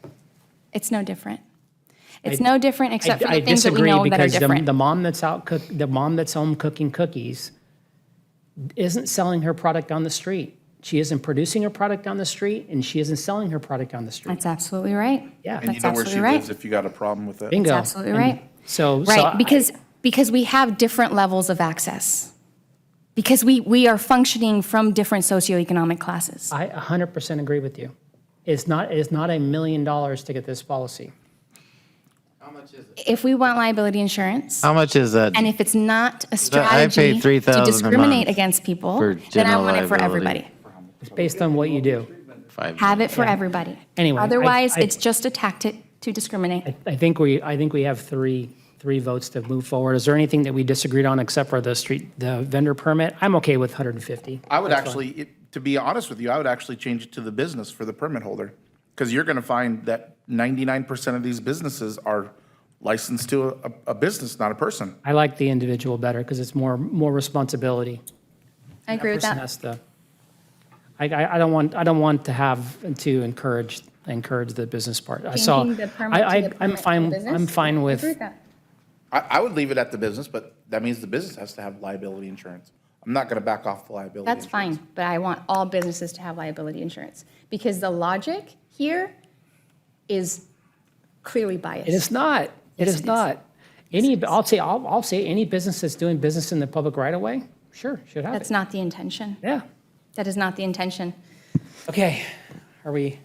It's no different. It's no different except for I the things that we disagree know that are because different. the mom that's the mom that's home cooking cookies isn't selling her product on the street. She isn't producing her product on the street, and she isn't selling her product on the street. That's absolutely right. Yeah. And you That's know where she absolutely right. lives if you got a problem with it. Bingo. That's absolutely And right. So Right, because we have different levels of access. Because we are functioning from different socioeconomic classes. I 100% agree with you. It's not $1 million to get this policy. If we want liability insurance, How much is that? and if it's not a I strategy pay to $3,000 a discriminate month against people, for then I general want it for liability. everybody. It's based on what you do. Have it for everybody. Anyway, Otherwise, I- it's just a tactic to discriminate. I think we have three votes to move forward. Is there anything that we disagreed on except for the vendor permit? I'm okay with 150. I would actually, to be honest with you, I would actually change it to the business for the permit holder. Because you're going to find that 99% of these businesses are licensed to a business, not a person. I like the individual better because it's more responsibility. I agree with Person that. has to- I don't want to have to encourage the business part. I saw. Changing the permit to the I'm permit to fine. business? I'm fine I with. agree with that. I would leave it at the business, but that means the business has to have liability insurance. I'm not going to back off the liability That's insurance. fine, but I want all businesses to have liability insurance. Because the logic here is clearly biased. It is not. It Yes, is it is. not. I'll say any business that's doing business in the public right of way, sure, should have That's it. not the intention. Yeah. That is not the intention. Okay. Are we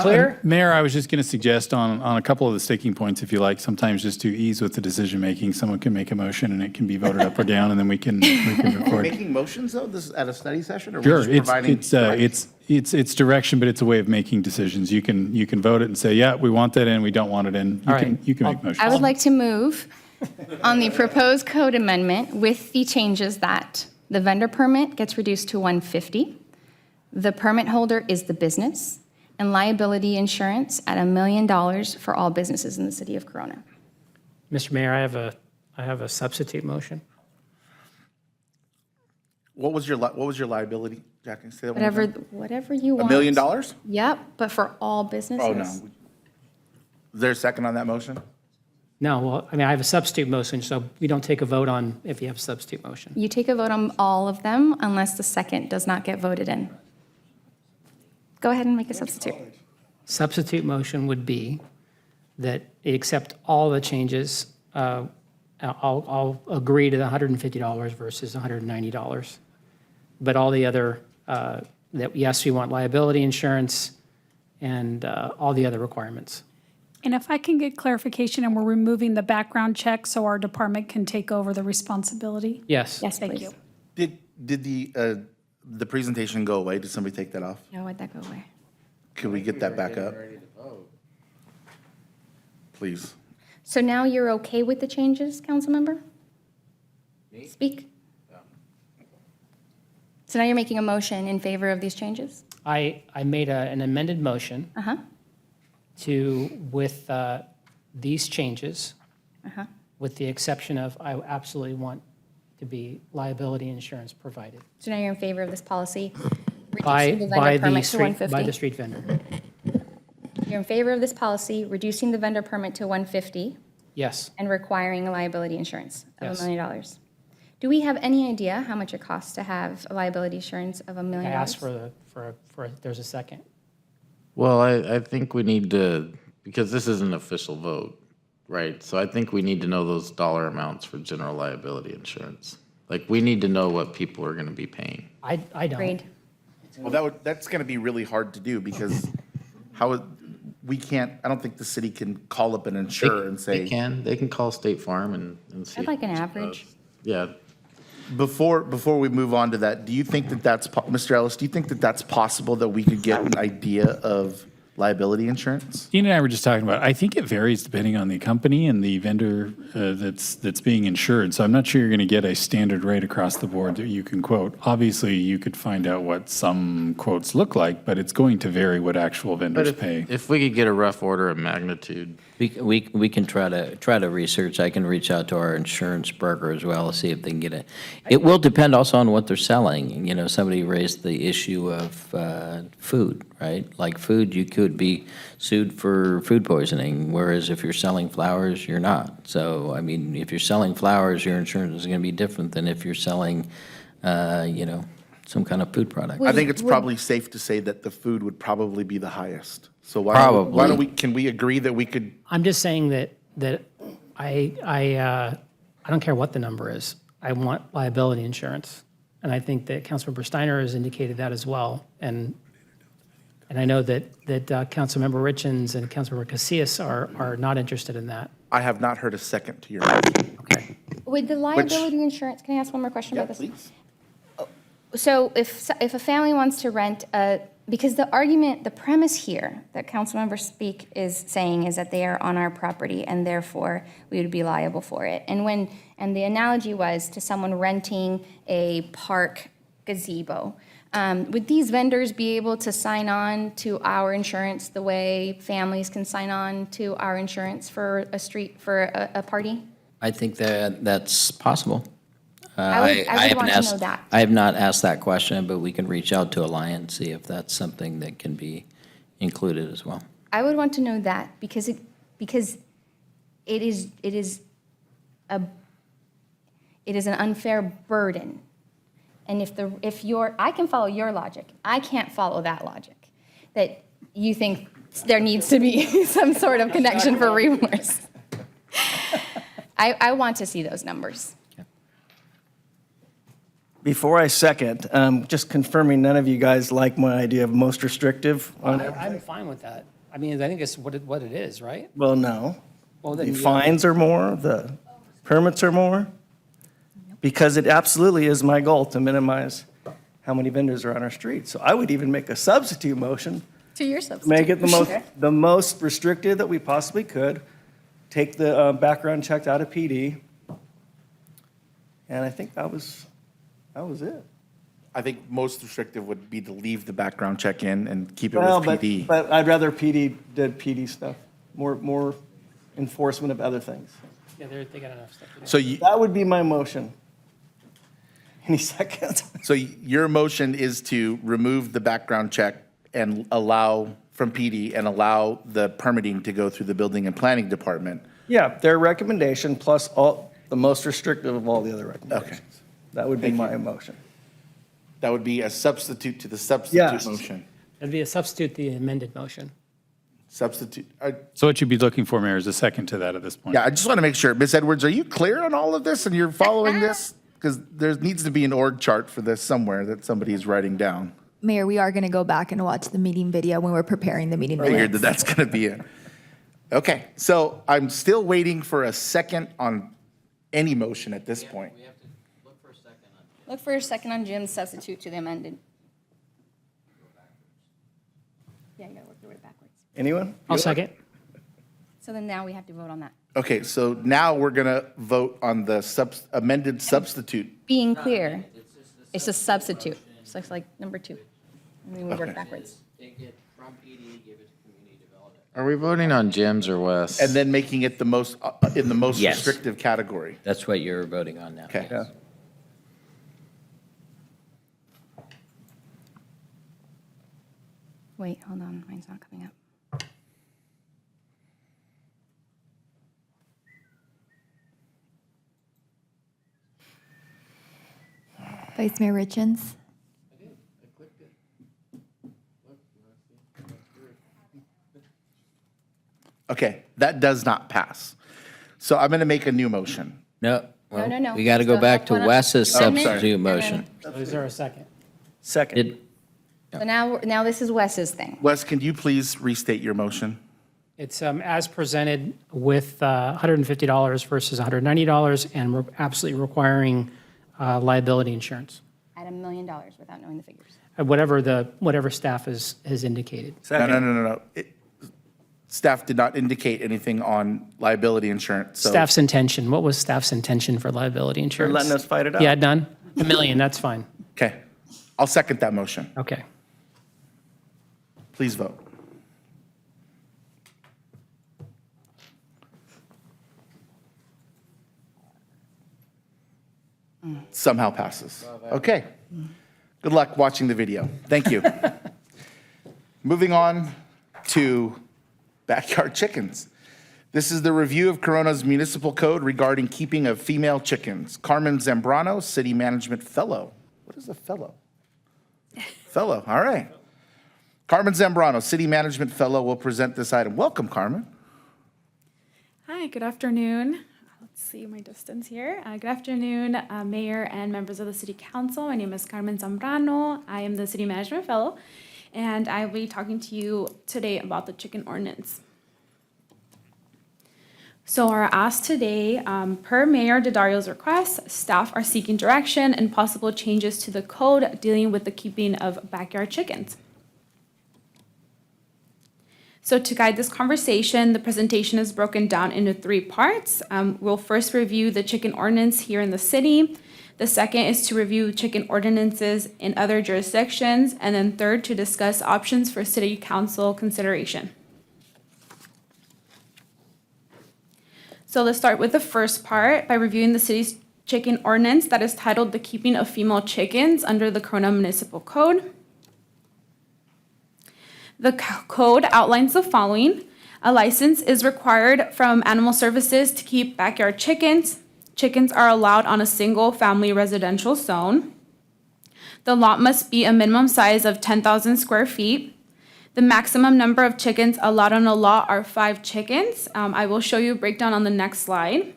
clear? Mayor, I was just going to suggest on a couple of the sticking points, if you like, sometimes just to ease with the decision-making, someone can make a motion and it can be voted up or down, and then we can move forward. Making motions, though, this is at a study session? Or we're Sure, just providing direction? it's direction, but it's a way of making decisions. You can vote it and say, yeah, we want that in, we don't want it in. All right. You can make motions. I would like to move on the proposed code amendment with the changes that the vendor permit gets reduced to $150, the permit holder is the business, and liability insurance at $1 million for all businesses in the city of Corona. Mr. Mayor, I have a substitute motion. What was your liability, Jackie? Say that one more Whatever, time. whatever you $1 want. million? Yep, but for all businesses. Oh, no. Is there a second on that motion? No, well, I mean, I have a substitute motion, so we don't take a vote on if you have a substitute motion. You take a vote on all of them unless the second does not get voted in. Go ahead and make a substitute. Substitute motion would be that you accept all the changes. I'll agree to the $150 versus $190. But all the other, that yes, we want liability insurance and all the other requirements. And if I can get clarification, and we're removing the background check so our department can take over the responsibility? Yes. Yes, Thank please. you. Did the presentation go away? Did somebody take that off? No, why'd that go away? Can we get that back up? Please. So now you're okay with the changes, council member? Speak. So now you're making a motion in favor of these changes? I made an amended motion Uh-huh, with these changes, uh-huh. with the exception of I absolutely want to be liability insurance provided So now you're in favor of this policy, by reducing the vendor permit to street, by the 150? street vendor. You're in favor of this policy, reducing the vendor permit to 150 Yes. and requiring a liability insurance of Yes. $1 million. Do we have any idea how much it costs to have a liability insurance of $1 I million? asked there's a second. Well, I think we need to, because this is an official vote, right? So I think we need to know those dollar amounts for general liability insurance. Like, we need to know what people are gonna be paying. I don't. Agreed. Well, that's going to be really hard to do because we can't, I don't think the city can call up an insurer and say. They can call State Farm and see. I'd like an how much it average. does. Yeah, Before we move on to that, do you think that Mr. Ellis, do you think that that's possible that we could get an idea of liability insurance? Dean and I were just talking about, I think it varies depending on the company and the vendor that's being insured. So I'm not sure you're going to get a standard rate across the board that you can quote. Obviously, you could find out what some quotes look like, but it's going to vary what actual but vendors pay. if we could get a rough order of magnitude, We can try to research. I can reach out to our insurance broker as well to see if they can get it. It will depend also on what they're selling. You know, somebody raised the issue of food, right? Like food, you could be sued for food poisoning, whereas if you're selling flowers, you're not. So, I mean, if you're selling flowers, your insurance is going to be different than if you're selling, some kind of food product. I think it's probably safe to say that the food would probably be the highest. So why Probably. don't we, can we agree that we could, I'm just saying that I don't care what the number is. I want liability insurance. And I think that Councilmember Steiner has indicated that as well. And I know that Councilmember Richens and Councilmember Casillas are not interested in that. I have not heard a second to your motion. Okay. With the liability insurance, can I ask one more question Yeah, about this? please. So if a family wants to rent because the argument, the premise here that Councilmember Speak is saying is that they are on our property and therefore we would be liable for it. And the analogy was to someone renting a park gazebo. Would these vendors be able to sign on to our insurance the way families can sign on to our insurance for a party? I think that's possible. I would haven't want to asked- know that. I have not asked that question, but we can reach out to Alliance, see if that's something that can be included as well. I would want to know that because it is an unfair burden. And I can follow your logic. I can't follow that logic. That you think there needs to be some sort of connection for remorse. I want to see those numbers. Before I second, just confirming none of you guys like my idea of most restrictive on it. I'm fine with that. I mean, I think it's what it is, right? Well, no. Well, The then, fines are more, the permits are more. Because it absolutely is my goal to minimize how many vendors are on our street. So I would even make a substitute motion, To your substitute. make it the most restrictive that we possibly could, take the background check out of PD. And I think that was it. I think most restrictive would be to leave the background check in and keep it Well, with PD. But I'd rather PD did PD stuff, more enforcement of other things. yeah, they got enough stuff to do. So That would be my motion. Any seconds? So your motion is to remove the background check and allow, from PD, and allow the permitting to go through the building and planning department. Yeah, their recommendation plus the most restrictive of all the other recommendations. That would be my motion. That would be a substitute to the substitute Yes. motion. It'd be a substitute the amended motion. Substitute. So what you'd be looking for, Mayor, is a second to that at this point. Yeah, I just want to make sure. Ms. Edwards, are you clear on all of this and you're following this? Because there needs to be an org chart for this somewhere that somebody's writing down. Mayor, we are going to go back and watch the meeting video when we're preparing the meeting Figured minutes. that that's going to be it. Okay, so I'm still waiting for a second on any motion at this point. Look for a second on Jim's substitute to the amended. Yeah, you gotta work your way backwards. Anyone? I'll second. So then now we have to vote on that. Okay, so now we're going to vote on the amended substitute. Being clear, it's a substitute. So it's like number 2. And then we work backwards. are we voting on Jim's or Wes? And then making it the most, in the most Yes. restrictive category. That's what you're voting on now. Okay. Yeah. Wait, hold on. Mine's not coming up. Vice Mayor Richens? Okay, that does not pass. So I'm going to make a new motion. No, No. We got to go So back to one- Wes's amendment, substitute and then- motion. Is there a second? Second. Did, So now this is Wes's thing. Wes, can you please restate your motion? It's as presented with $150 versus $190, and we're absolutely requiring liability insurance, At $1 million without knowing the figures. whatever staff has indicated. No. Staff did not indicate anything on liability insurance, so. Staff's intention, what was staff's intention for liability insurance? letting us fight it out. Yeah, done? $1 million, that's fine. Okay. I'll second that motion. Okay. Please vote. Somehow passes. Okay. Good luck watching the video. Thank you. Moving on to backyard chickens. This is the review of Corona's municipal code regarding keeping of female chickens. Carmen Zambrano, City Management Fellow. What is a fellow? Fellow, all right. Carmen Zambrano, City Management Fellow, will present this item. Welcome, Carmen. Hi, good afternoon. Let's see my distance here. Good afternoon, Mayor and members of the City Council. My name is Carmen Zambrano. I am the City Management Fellow, and I will be talking to you today about the chicken ordinance. So our ask today, per Mayor DiDario's request, staff are seeking direction and possible changes to the code dealing with the keeping of backyard chickens. So to guide this conversation, the presentation is broken down into 3 parts. We'll first review the chicken ordinance here in the city. The second is to review chicken ordinances in other jurisdictions. And then third, to discuss options for city council consideration. So let's start with the first part by reviewing the city's chicken ordinance that is titled The Keeping of Female Chickens under the Corona Municipal Code. The code outlines the following. A license is required from Animal Services to keep backyard chickens. Chickens are allowed on a single-family residential zone. The lot must be a minimum size of 10,000 square feet. The maximum number of chickens allowed on a lot are 5 chickens. I will show you a breakdown on the next slide.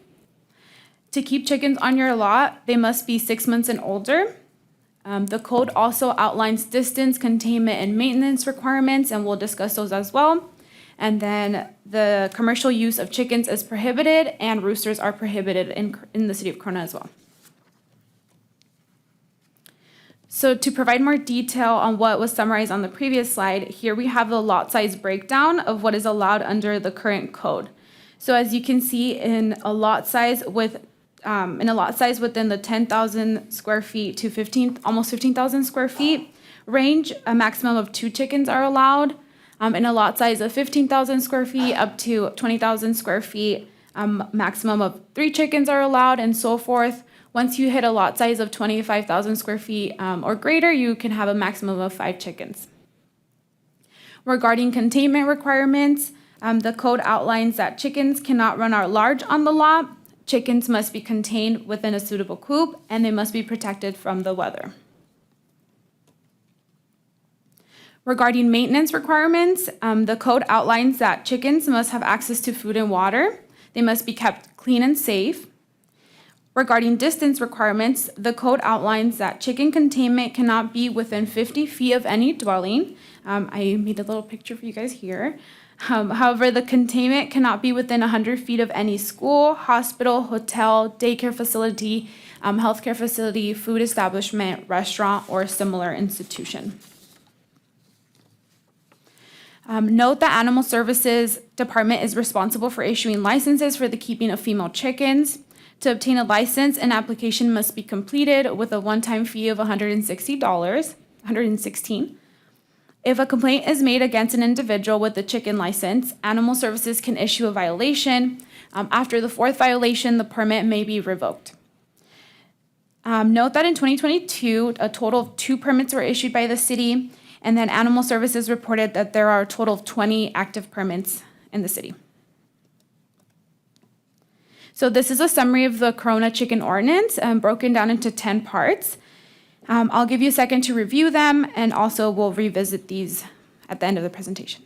To keep chickens on your lot, they must be 6 months and older. The code also outlines distance, containment, and maintenance requirements, and we'll discuss those as well. And then the commercial use of chickens is prohibited, and roosters are prohibited in the city of Corona as well. So to provide more detail on what was summarized on the previous slide, here we have the lot size breakdown of what is allowed under the current code. So as you can see, in a lot size within the 10,000 square feet to almost 15,000 square feet range, a maximum of 2 chickens are allowed. In a lot size of 15,000 square feet up to 20,000 square feet, maximum of 3 chickens are allowed, and so forth. Once you hit a lot size of 25,000 square feet or greater, you can have a maximum of 5 chickens. Regarding containment requirements, the code outlines that chickens cannot run at large on the lot. Chickens must be contained within a suitable coop, and they must be protected from the weather. Regarding maintenance requirements, the code outlines that chickens must have access to food and water. They must be kept clean and safe. Regarding distance requirements, the code outlines that chicken containment cannot be within 50 feet of any dwelling. I made a little picture for you guys here. However, the containment cannot be within 100 feet of any school, hospital, hotel, daycare facility, healthcare facility, food establishment, restaurant, or similar institution. Note that Animal Services Department is responsible for issuing licenses for the keeping of female chickens. To obtain a license, an application must be completed with a one-time fee of $116. If a complaint is made against an individual with a chicken license, Animal Services can issue a violation. After the 4th violation, the permit may be revoked. Note that in 2022, a total of 2 permits were issued by the city, and then Animal Services reported that there are a total of 20 active permits in the city. So this is a summary of the Corona Chicken Ordinance, broken down into 10 parts. I'll give you a second to review them, and also we'll revisit these at the end of the presentation.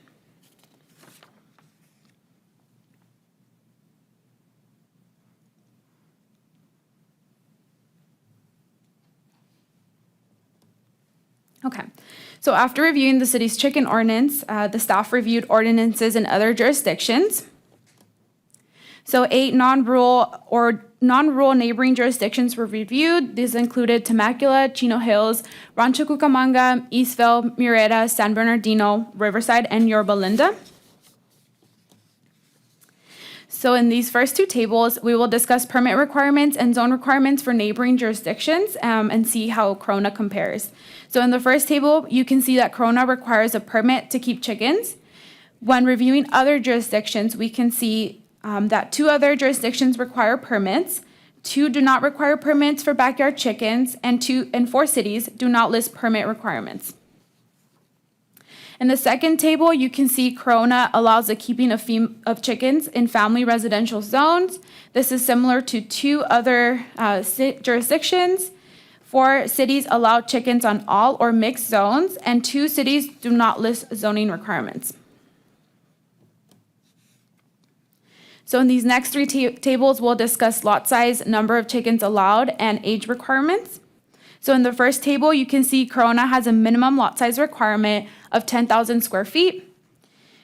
Okay. So after reviewing the city's chicken ordinance, the staff reviewed ordinances in other jurisdictions. So 8 non-rural neighboring jurisdictions were reviewed. These included Temecula, Chino Hills, Rancho Cucamonga, Eastville, Murrieta, San Bernardino, Riverside, and Yorba Linda. So in these first 2 tables, we will discuss permit requirements and zone requirements for neighboring jurisdictions and see how Corona compares. So in the first table, you can see that Corona requires a permit to keep chickens. When reviewing other jurisdictions, we can see that 2 other jurisdictions require permits, 2 do not require permits for backyard chickens, and 4 cities do not list permit requirements. In the second table, you can see Corona allows the keeping of chickens in family residential zones. This is similar to 2 other jurisdictions. 4 cities allow chickens on all or mixed zones, and 2 cities do not list zoning requirements. So in these next 3 tables, we'll discuss lot size, number of chickens allowed, and age requirements. So in the first table, you can see Corona has a minimum lot size requirement of 10,000 square feet.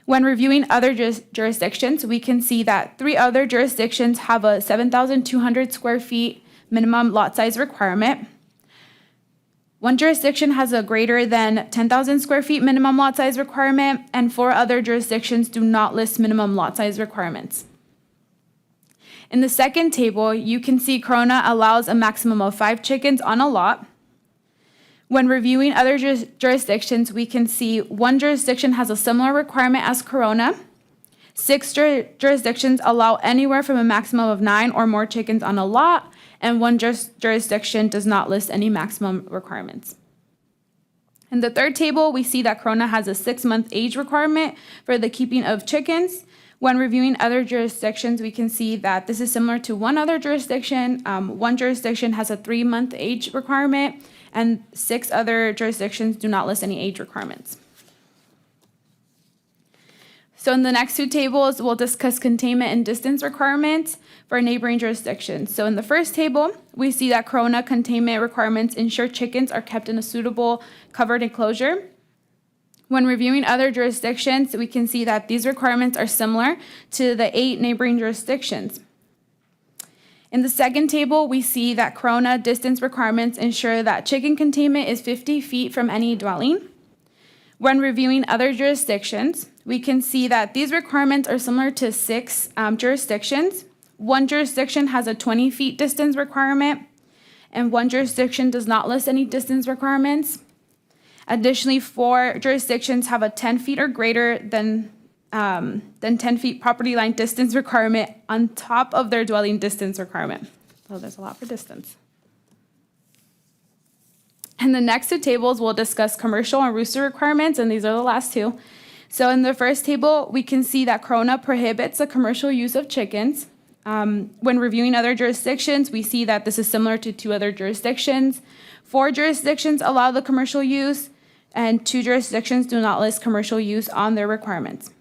When reviewing other jurisdictions, we can see that 3 other jurisdictions have a 7,200 square feet minimum lot size requirement. 1 jurisdiction has a greater than 10,000 square feet minimum lot size requirement, and 4 other jurisdictions do not list minimum lot size requirements. In the second table, you can see Corona allows a maximum of 5 chickens on a lot. When reviewing other jurisdictions, we can see 1 jurisdiction has a similar requirement as Corona. 6 jurisdictions allow anywhere from a maximum of 9 or more chickens on a lot, and 1 jurisdiction does not list any maximum requirements. In the third table, we see that Corona has a 6-month age requirement for the keeping of chickens. When reviewing other jurisdictions, we can see that this is similar to 1 other jurisdiction. 1 jurisdiction has a 3-month age requirement, and 6 other jurisdictions do not list any age requirements. So in the next 2 tables, we'll discuss containment and distance requirements for neighboring jurisdictions. So in the first table, we see that Corona containment requirements ensure chickens are kept in a suitable covered enclosure. When reviewing other jurisdictions, we can see that these requirements are similar to the 8 neighboring jurisdictions. In the second table, we see that Corona distance requirements ensure that chicken containment is 50 feet from any dwelling. When reviewing other jurisdictions, we can see that these requirements are similar to 6 jurisdictions. 1 jurisdiction has a 20 feet distance requirement, and 1 jurisdiction does not list any distance requirements. Additionally, 4 jurisdictions have a 10 feet or greater than 10 feet property line distance requirement on top of their dwelling distance requirement. So there's a lot for distance. In the next 2 tables, we'll discuss commercial and rooster requirements, and these are the last 2. So in the first table, we can see that Corona prohibits the commercial use of chickens. When reviewing other jurisdictions, we see that this is similar to 2 other jurisdictions. 4 jurisdictions allow the commercial use, and 2 jurisdictions do not list commercial use on their requirements.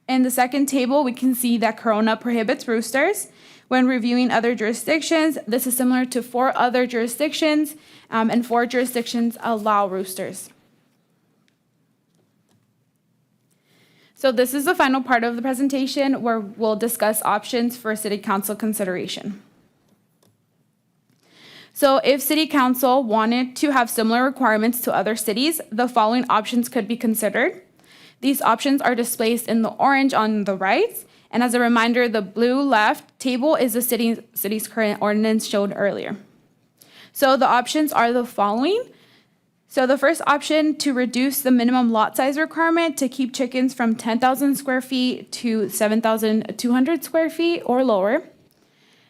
In the second table, we can see that Corona prohibits roosters. When reviewing other jurisdictions, this is similar to 4 other jurisdictions, and 4 jurisdictions allow roosters. So this is the final part of the presentation where we'll discuss options for City Council consideration. So if City Council wanted to have similar requirements to other cities, the following options could be considered. These options are displayed in the orange on the right. And as a reminder, the blue left table is the city's current ordinance showed earlier. So the options are the following. So the first option, to reduce the minimum lot size requirement to keep chickens from 10,000 square feet to 7,200 square feet or lower.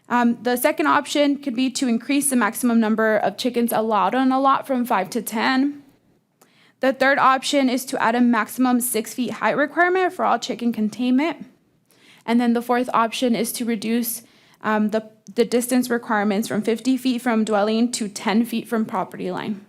The second option could be to increase the maximum number of chickens allowed on a lot from 5 to 10. The third option is to add a maximum 6 feet height requirement for all chicken containment. And then the fourth option is to reduce the distance requirements from 50 feet from dwelling to 10 feet from property line.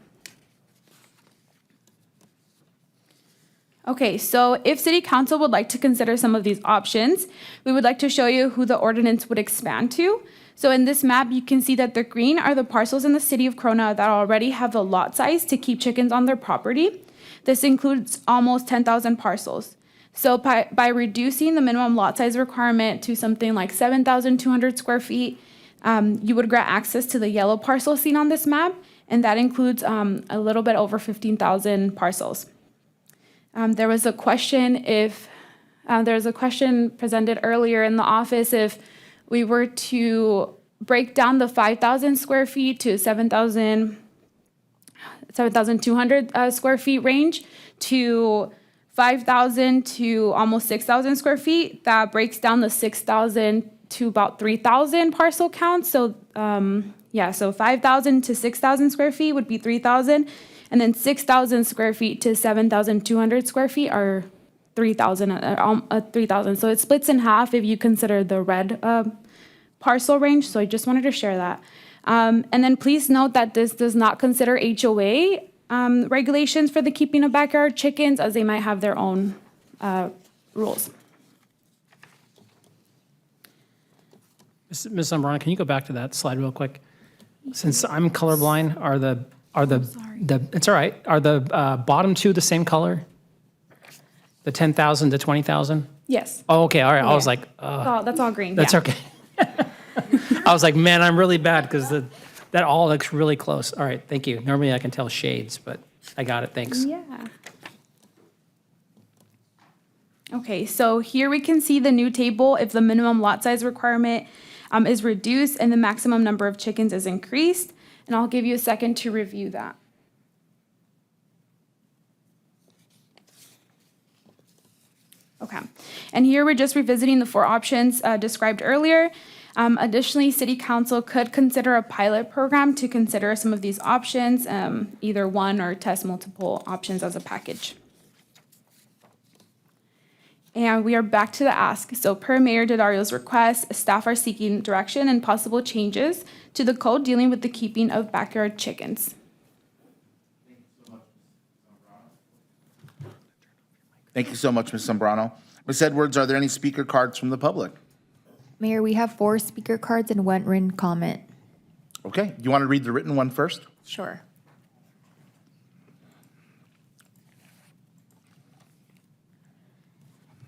Okay, so if City Council would like to consider some of these options, we would like to show you who the ordinance would expand to. So in this map, you can see that the green are the parcels in the city of Corona that already have the lot size to keep chickens on their property. This includes almost 10,000 parcels. So by reducing the minimum lot size requirement to something like 7,200 square feet, you would grant access to the yellow parcel seen on this map, and that includes a little bit over 15,000 parcels. There was a question presented earlier in the office if we were to break down the 5,000 square feet to 7,200 square feet range to 5,000 to almost 6,000 square feet. That breaks down the 6,000 to about 3,000 parcel count. So so 5,000 to 6,000 square feet would be 3,000. And then 6,000 square feet to 7,200 square feet are 3,000. So it splits in half if you consider the red parcel range. So I just wanted to share that. And then please note that this does not consider HOA regulations for the keeping of backyard chickens, as they might have their own rules. Ms. Zambrano, can you go back to that slide real quick? Since I'm colorblind, it's all right. Are the bottom two the same color? The 10,000 to 20,000? Yes. Oh, okay, all right. I was Yeah. like, That's all green. that's yeah. okay. I was like, man, I'm really bad because that all looks really close. All right, thank you. Normally I can tell shades, but I got it, thanks. Yeah. Okay, so here we can see the new table if the minimum lot size requirement is reduced and the maximum number of chickens is increased. And I'll give you a second to review that. Okay, and here we're just revisiting the 4 options described earlier. Additionally, City Council could consider a pilot program to consider some of these options, either one or test multiple options as a package. And we are back to the ask. So per Mayor Daddario's request, staff are seeking direction and possible changes to the code dealing with the keeping of backyard chickens. Thank you so much, Ms. Zambrano. Ms. Edwards, are there any speaker cards from the public? Mayor, we have 4 speaker cards and 1 written comment. Okay, you want to read the written one first? Sure.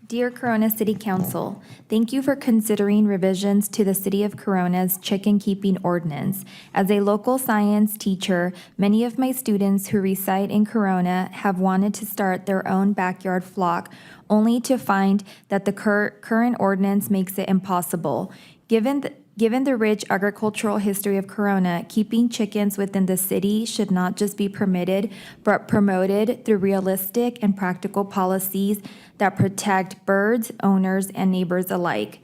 Dear Corona City Council, thank you for considering revisions to the City of Corona's chicken keeping ordinance. As a local science teacher, many of my students who reside in Corona have wanted to start their own backyard flock, only to find that the current ordinance makes it impossible. Given the rich agricultural history of Corona, keeping chickens within the city should not just be permitted, but promoted through realistic and practical policies that protect birds, owners, and neighbors alike.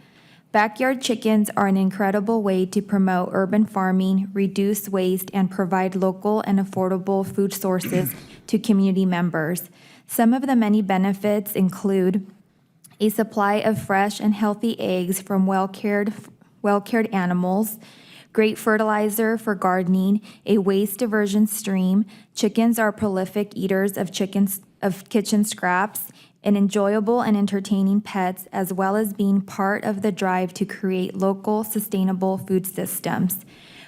Backyard chickens are an incredible way to promote urban farming, reduce waste, and provide local and affordable food sources to community members. Some of the many benefits include a supply of fresh and healthy eggs from well-cared animals, great fertilizer for gardening, a waste diversion stream. Chickens are prolific eaters of kitchen scraps, and enjoyable and entertaining pets, as well as being part of the drive to create local, sustainable food systems.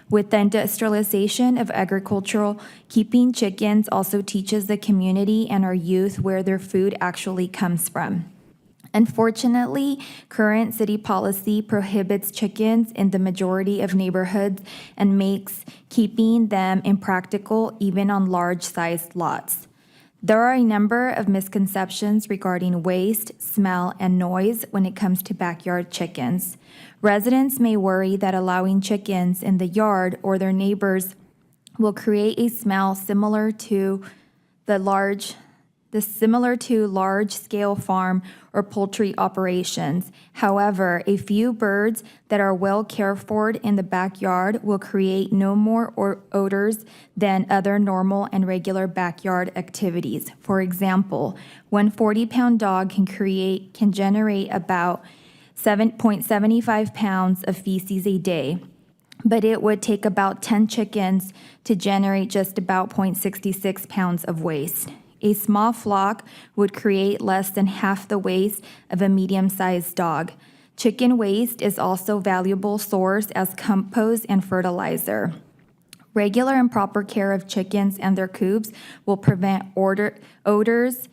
With the industrialization of agricultural, keeping chickens also teaches the community and our youth where their food actually comes from. Unfortunately, current city policy prohibits chickens in the majority of neighborhoods and makes keeping them impractical even on large-sized lots. There are a number of misconceptions regarding waste, smell, and noise when it comes to backyard chickens. Residents may worry that allowing chickens in the yard or their neighbors will create a smell similar to large-scale farm or poultry operations. However, a few birds that are well cared for in the backyard will create no more odors than other normal and regular backyard activities. For example, one 40-pound dog can generate about 7.75 pounds of feces a day, but it would take about 10 chickens to generate just about 0.66 pounds of waste. A small flock would create less than half the waste of a medium-sized dog. Chicken waste is also valuable source as compost and fertilizer. Regular and proper care of chickens and their coops will prevent odors,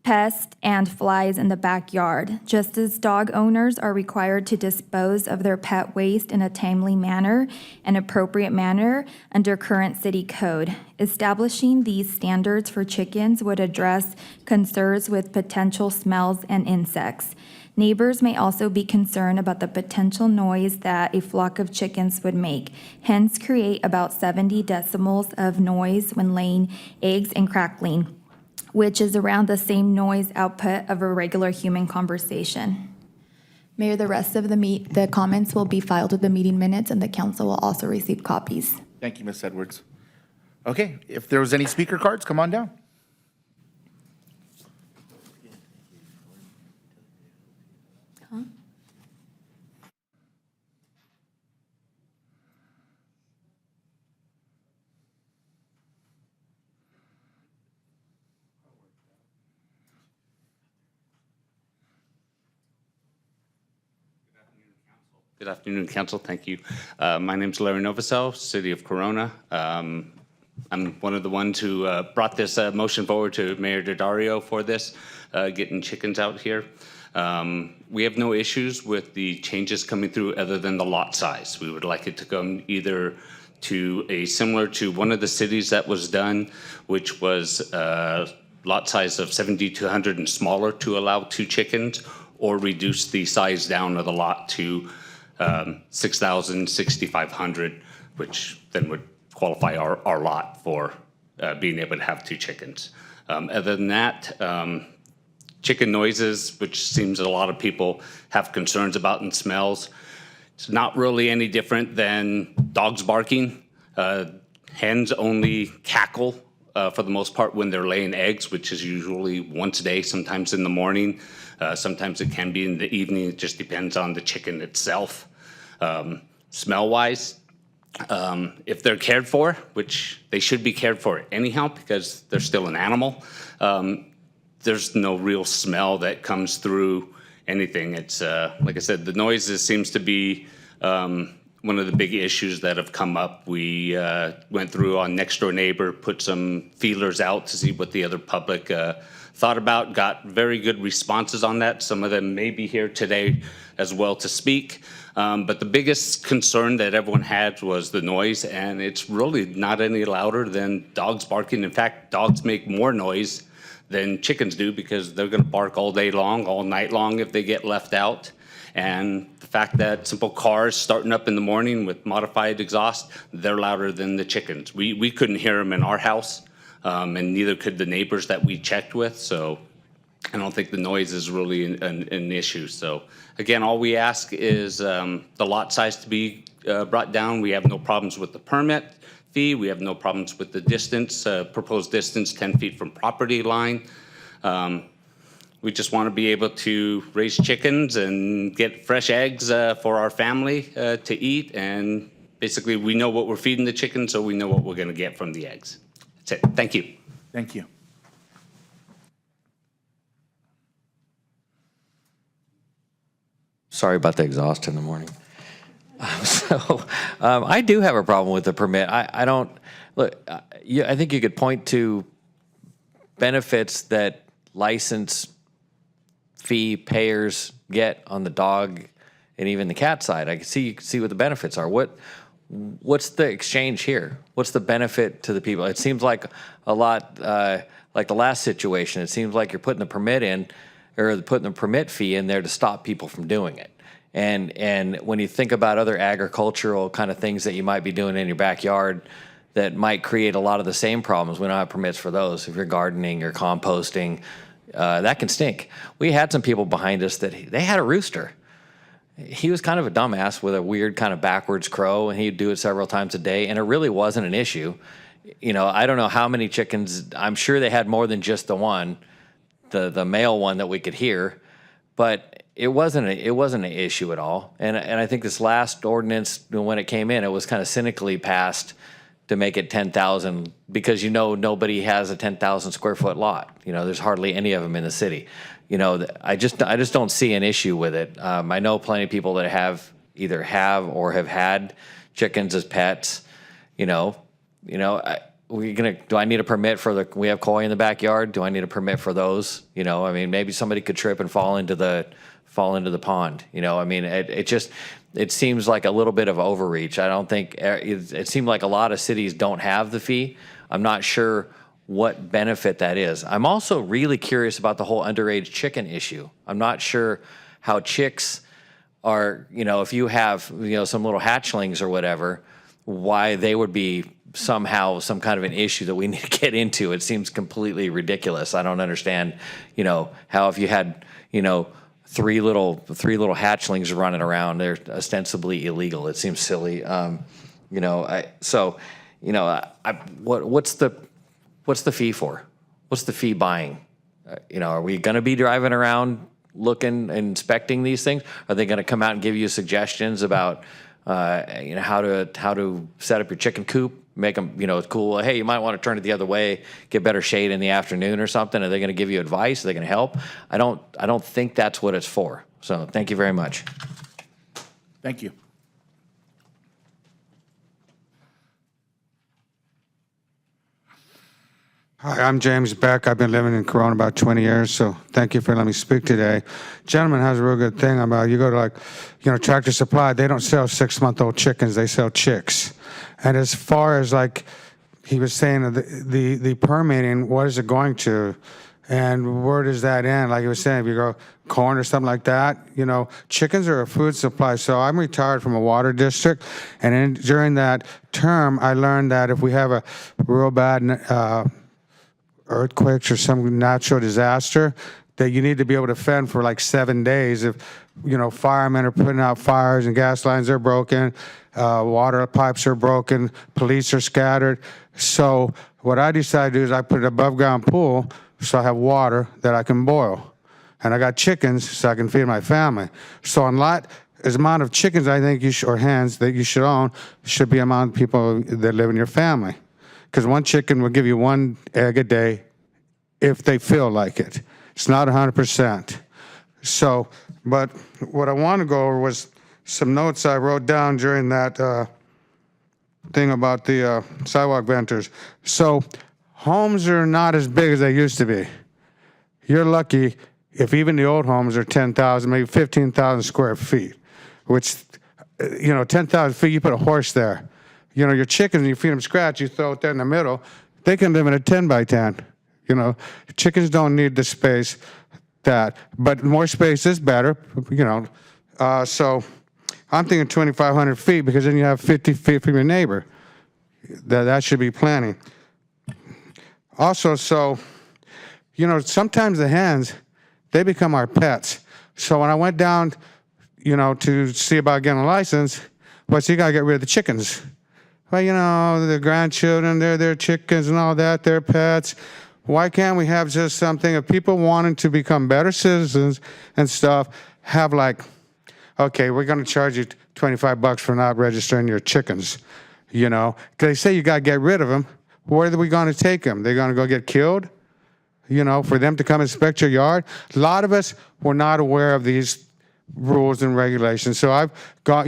pests, and flies in the backyard, just as dog owners are required to dispose of their pet waste in a timely manner and appropriate manner under current city code. Establishing these standards for chickens would address concerns with potential smells and insects. Neighbors may also be concerned about the potential noise that a flock of chickens would make, hence create about 70 decibels of noise when laying eggs and crackling, which is around the same noise output of a regular human conversation. Mayor, the rest of the comments will be filed with the meeting minutes, and the council will also receive copies. Thank you, Ms. Edwards. Okay, if there was any speaker cards, come on down. Good afternoon, Council. Thank you. My name's Larry Novosel, City of Corona. I'm one of the ones who brought this motion forward to Mayor Daddario for this, getting chickens out here. We have no issues with the changes coming through other than the lot size. We would like it to come either to a similar to one of the cities that was done, which was lot size of 70 to 100 and smaller to allow 2 chickens, or reduce the size down of the lot to 6,000, 6,500, which then would qualify our lot for being able to have 2 chickens. Other than that, chicken noises, which seems a lot of people have concerns about, and smells, it's not really any different than dogs barking. Hens only cackle for the most part when they're laying eggs, which is usually once a day, sometimes in the morning. Sometimes it can be in the evening. It just depends on the chicken itself. Smell-wise, if they're cared for, which they should be cared for anyhow because they're still an animal, there's no real smell that comes through anything. It's, like I said, the noises seems to be one of the big issues that have come up. We went through on Next Door Neighbor, put some feelers out to see what the other public thought about, got very good responses on that. Some of them may be here today as well to speak. But the biggest concern that everyone had was the noise, and it's really not any louder than dogs barking. In fact, dogs make more noise than chickens do because they're gonna bark all day long, all night long if they get left out. And the fact that simple cars starting up in the morning with modified exhaust, they're louder than the chickens. We couldn't hear them in our house. And neither could the neighbors that we checked with. So I don't think the noise is really an issue. So again, all we ask is the lot size to be brought down. We have no problems with the permit fee. We have no problems with the distance, proposed distance 10 feet from property line. We just want to be able to raise chickens and get fresh eggs for our family to eat. And basically we know what we're feeding the chickens, so we know what we're going to get from the eggs. That's it. Thank you. Thank you. Sorry about the exhaust in the morning. I do have a problem with the permit. I don't, look, I think you could point to benefits that license fee payers get on the dog and even the cat side. I can see what the benefits are. What's the exchange here? What's the benefit to the people? It seems like a lot like the last situation. It seems like you're putting the permit in, or putting the permit fee in there to stop people from doing it. And when you think about other agricultural kind of things that you might be doing in your backyard that might create a lot of the same problems, we don't have permits for those. If you're gardening or composting, that can stink. We had some people behind us that they had a rooster. He was kind of a dumbass with a weird kind of backwards crow, and he'd do it several times a day, and it really wasn't an issue. You know, I don't know how many chickens. I'm sure they had more than just the one, the male one that we could hear, but it wasn't an issue at all. And I think this last ordinance, when it came in, it was kind of cynically passed to make it 10,000 because nobody has a 10,000 square foot lot. There's hardly any of them in the city. I just don't see an issue with it. I know plenty of people that either have or have had chickens as pets. Do I need a permit we have koi in the backyard? Do I need a permit for those? Maybe somebody could trip and fall into the pond. It seems like a little bit of overreach. I don't think, it seemed like a lot of cities don't have the fee. I'm not sure what benefit that is. I'm also really curious about the whole underage chicken issue. I'm not sure how chicks are, if you have, some little hatchlings or whatever, why they would be somehow some kind of an issue that we need to get into. It seems completely ridiculous. I don't understand, how if you had, three little hatchlings running around, they're ostensibly illegal. It seems silly. What's the fee for? What's the fee buying? Are we going to be driving around looking, inspecting these things? Are they going to come out and give you suggestions about, how to set up your chicken coop? Make them, cool. Hey, you might want to turn it the other way, get better shade in the afternoon or something. Are they going to give you advice? Are they going to help? I don't think that's what it's for. So thank you very much. Thank you. Hi, I'm James Beck. I've been living in Corona about 20 years, so thank you for letting me speak today. Gentleman has a real good thing about, you go to Tractor Supply, they don't sell 6-month-old chickens, they sell chicks. And as far as he was saying, the permitting, what is it going to? And where does that end? Like he was saying, if you go corn or something like that, chickens are a food supply. So I'm retired from a water district, and during that term, I learned that if we have a real bad earthquakes or some natural disaster, that you need to be able to fend for 7 days. If, firemen are putting out fires and gas lines are broken, water pipes are broken, police are scattered. So what I decided to do is I put an above ground pool so I have water that I can boil. And I got chickens so I can feed my family. So as amount of chickens I think or hens that you should own should be amount of people that live in your family. Because one chicken will give you 1 egg a day if they feel like it. It's not 100%. So, but what I want to go over was some notes I wrote down during that thing about the sidewalk vendors. So, homes are not as big as they used to be. You're lucky if even the old homes are 10,000, maybe 15,000 square feet, which, 10,000 feet, you put a horse there. Your chickens, you feed them scratch, you throw it there in the middle, they can live in a 10 by 10. Chickens don't need the space but more space is better, so I'm thinking 2,500 feet because then you have 50 feet from your neighbor. That should be plenty. Also, so, sometimes the hens, they become our pets. So when I went down, to see about getting a license, so you got to get rid of the chickens. Well, the grandchildren, they're their chickens and all that, they're pets. Why can't we have just something, if people wanting to become better citizens and stuff, have okay, we're going to charge you $25 for not registering your chickens, Because they say you got to get rid of them. Where are we going to take them? They're going to go get killed? For them to come inspect your yard? A lot of us were not aware of these rules and regulations. So I've got,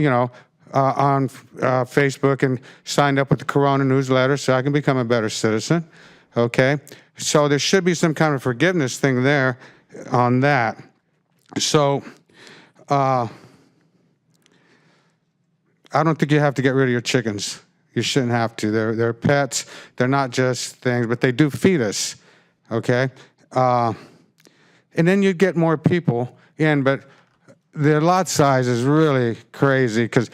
on Facebook and signed up with the Corona newsletter so I can become a better citizen, okay? So there should be some kind of forgiveness thing there on that. So I don't think you have to get rid of your chickens. You shouldn't have to. They're pets. They're not just things, but they do feed us, okay? And then you get more people in, but the lot size is really crazy because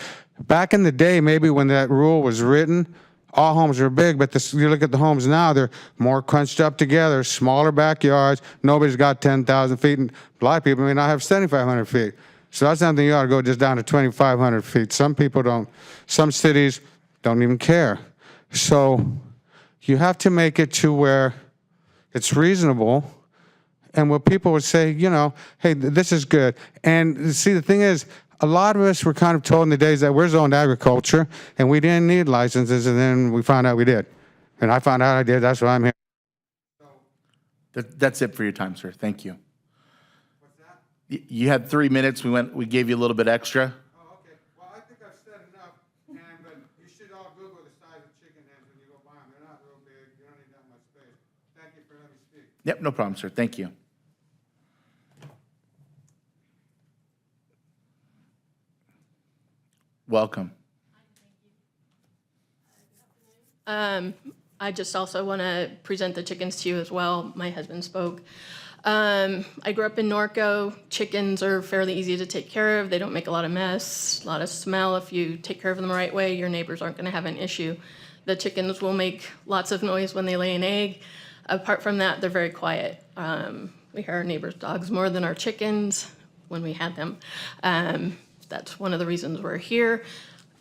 back in the day, maybe when that rule was written, all homes were big, but you look at the homes now, they're more crunched up together, smaller backyards. Nobody's got 10,000 feet, and a lot of people may not have 7,500 feet. So that's something you ought to go just down to 2,500 feet. Some people don't, some cities don't even care. So you have to make it to where it's reasonable and where people would say, hey, this is good. And see, the thing is, a lot of us were kind of told in the days that we're zoned agriculture and we didn't need licenses, and then we found out we did. And I found out I did, that's why I'm here. That's it for your time, sir. Thank you. What's that? You had 3 minutes. We gave you a little bit extra. Oh, okay. Well, I think I've said enough, but you should all Google the size of chicken hens when you go buy them. They're not real big. You don't need that much space. Thank you for letting me speak. Yep, no problem, sir. Thank you. Welcome. I just also want to present the chickens to you as well. My husband spoke. I grew up in Norco. Chickens are fairly easy to take care of. They don't make a lot of mess, a lot of smell. If you take care of them the right way, your neighbors aren't going to have an issue. The chickens will make lots of noise when they lay an egg. Apart from that, they're very quiet. We hear our neighbors' dogs more than our chickens when we had them. That's one of the reasons we're here.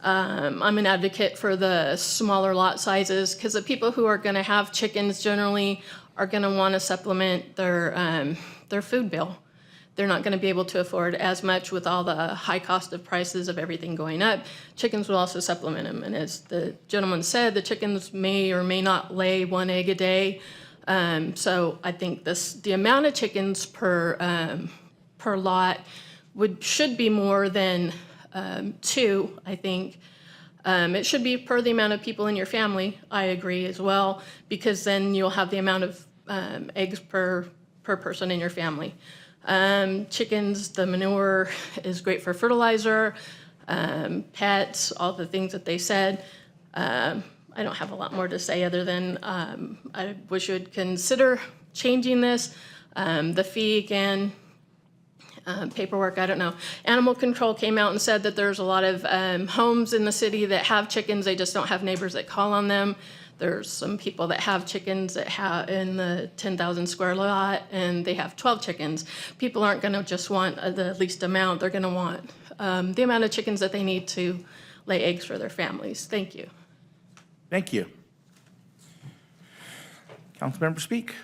I'm an advocate for the smaller lot sizes because the people who are going to have chickens generally are going to want to supplement their food bill. They're not going to be able to afford as much with all the high cost of prices of everything going up. Chickens will also supplement them. And as the gentleman said, the chickens may or may not lay 1 egg a day. So I think the amount of chickens per lot should be more than 2, I think. It should be per the amount of people in your family, I agree as well, because then you'll have the amount of eggs per person in your family. Chickens, the manure is great for fertilizer, pets, all the things that they said. I don't have a lot more to say other than I wish you would consider changing this. The fee, again, paperwork, I don't know. Animal control came out and said that there's a lot of homes in the city that have chickens, they just don't have neighbors that call on them. There's some people that have chickens that have in the 10,000 square lot and they have 12 chickens. People aren't gonna just want the least amount, they're gonna want the amount of chickens that they need to lay eggs for their families. Thank you. Thank you. Councilmember Speak.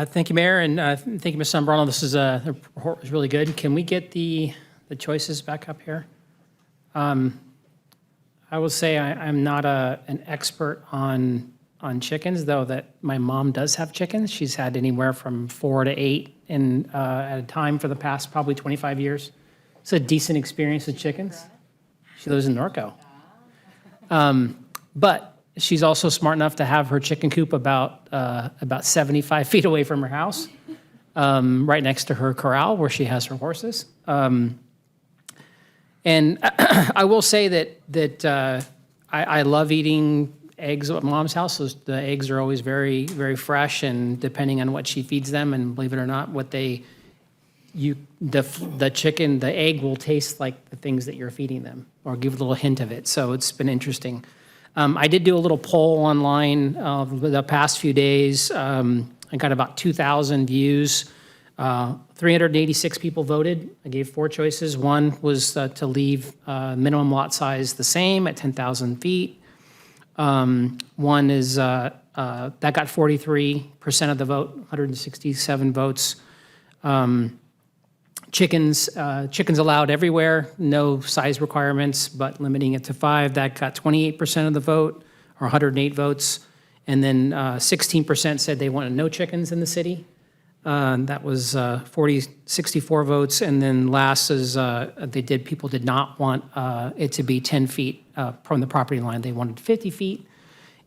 Thank you, Mayor, and thank you, Ms. Zambrano. The report was really good. Can we get the choices back up here? I will say I'm not an expert on chickens, though that my mom does have chickens. She's had anywhere from 4 to 8 at a time for the past probably 25 years. It's a decent experience with chickens. She lives in Norco. But she's also smart enough to have her chicken coop about 75 feet away from her house, right next to her corral where she has her horses. And I will say that I love eating eggs at Mom's house. The eggs are always very, very fresh, and depending on what she feeds them, and believe it or not, the egg will taste like the things that you're feeding them, or give a little hint of it. So it's been interesting. I did do a little poll online the past few days. I got about 2,000 views. 386 people voted. I gave 4 choices. One was to leave minimum lot size the same at 10,000 feet. One is that got 43% of the vote, 167 votes. Chickens allowed everywhere, no size requirements, but limiting it to 5. That got 28% of the vote, or 108 votes. And then 16% said they wanted no chickens in the city. That was 64 votes. And then last is people did not want it to be 10 feet from the property line. They wanted 50 feet.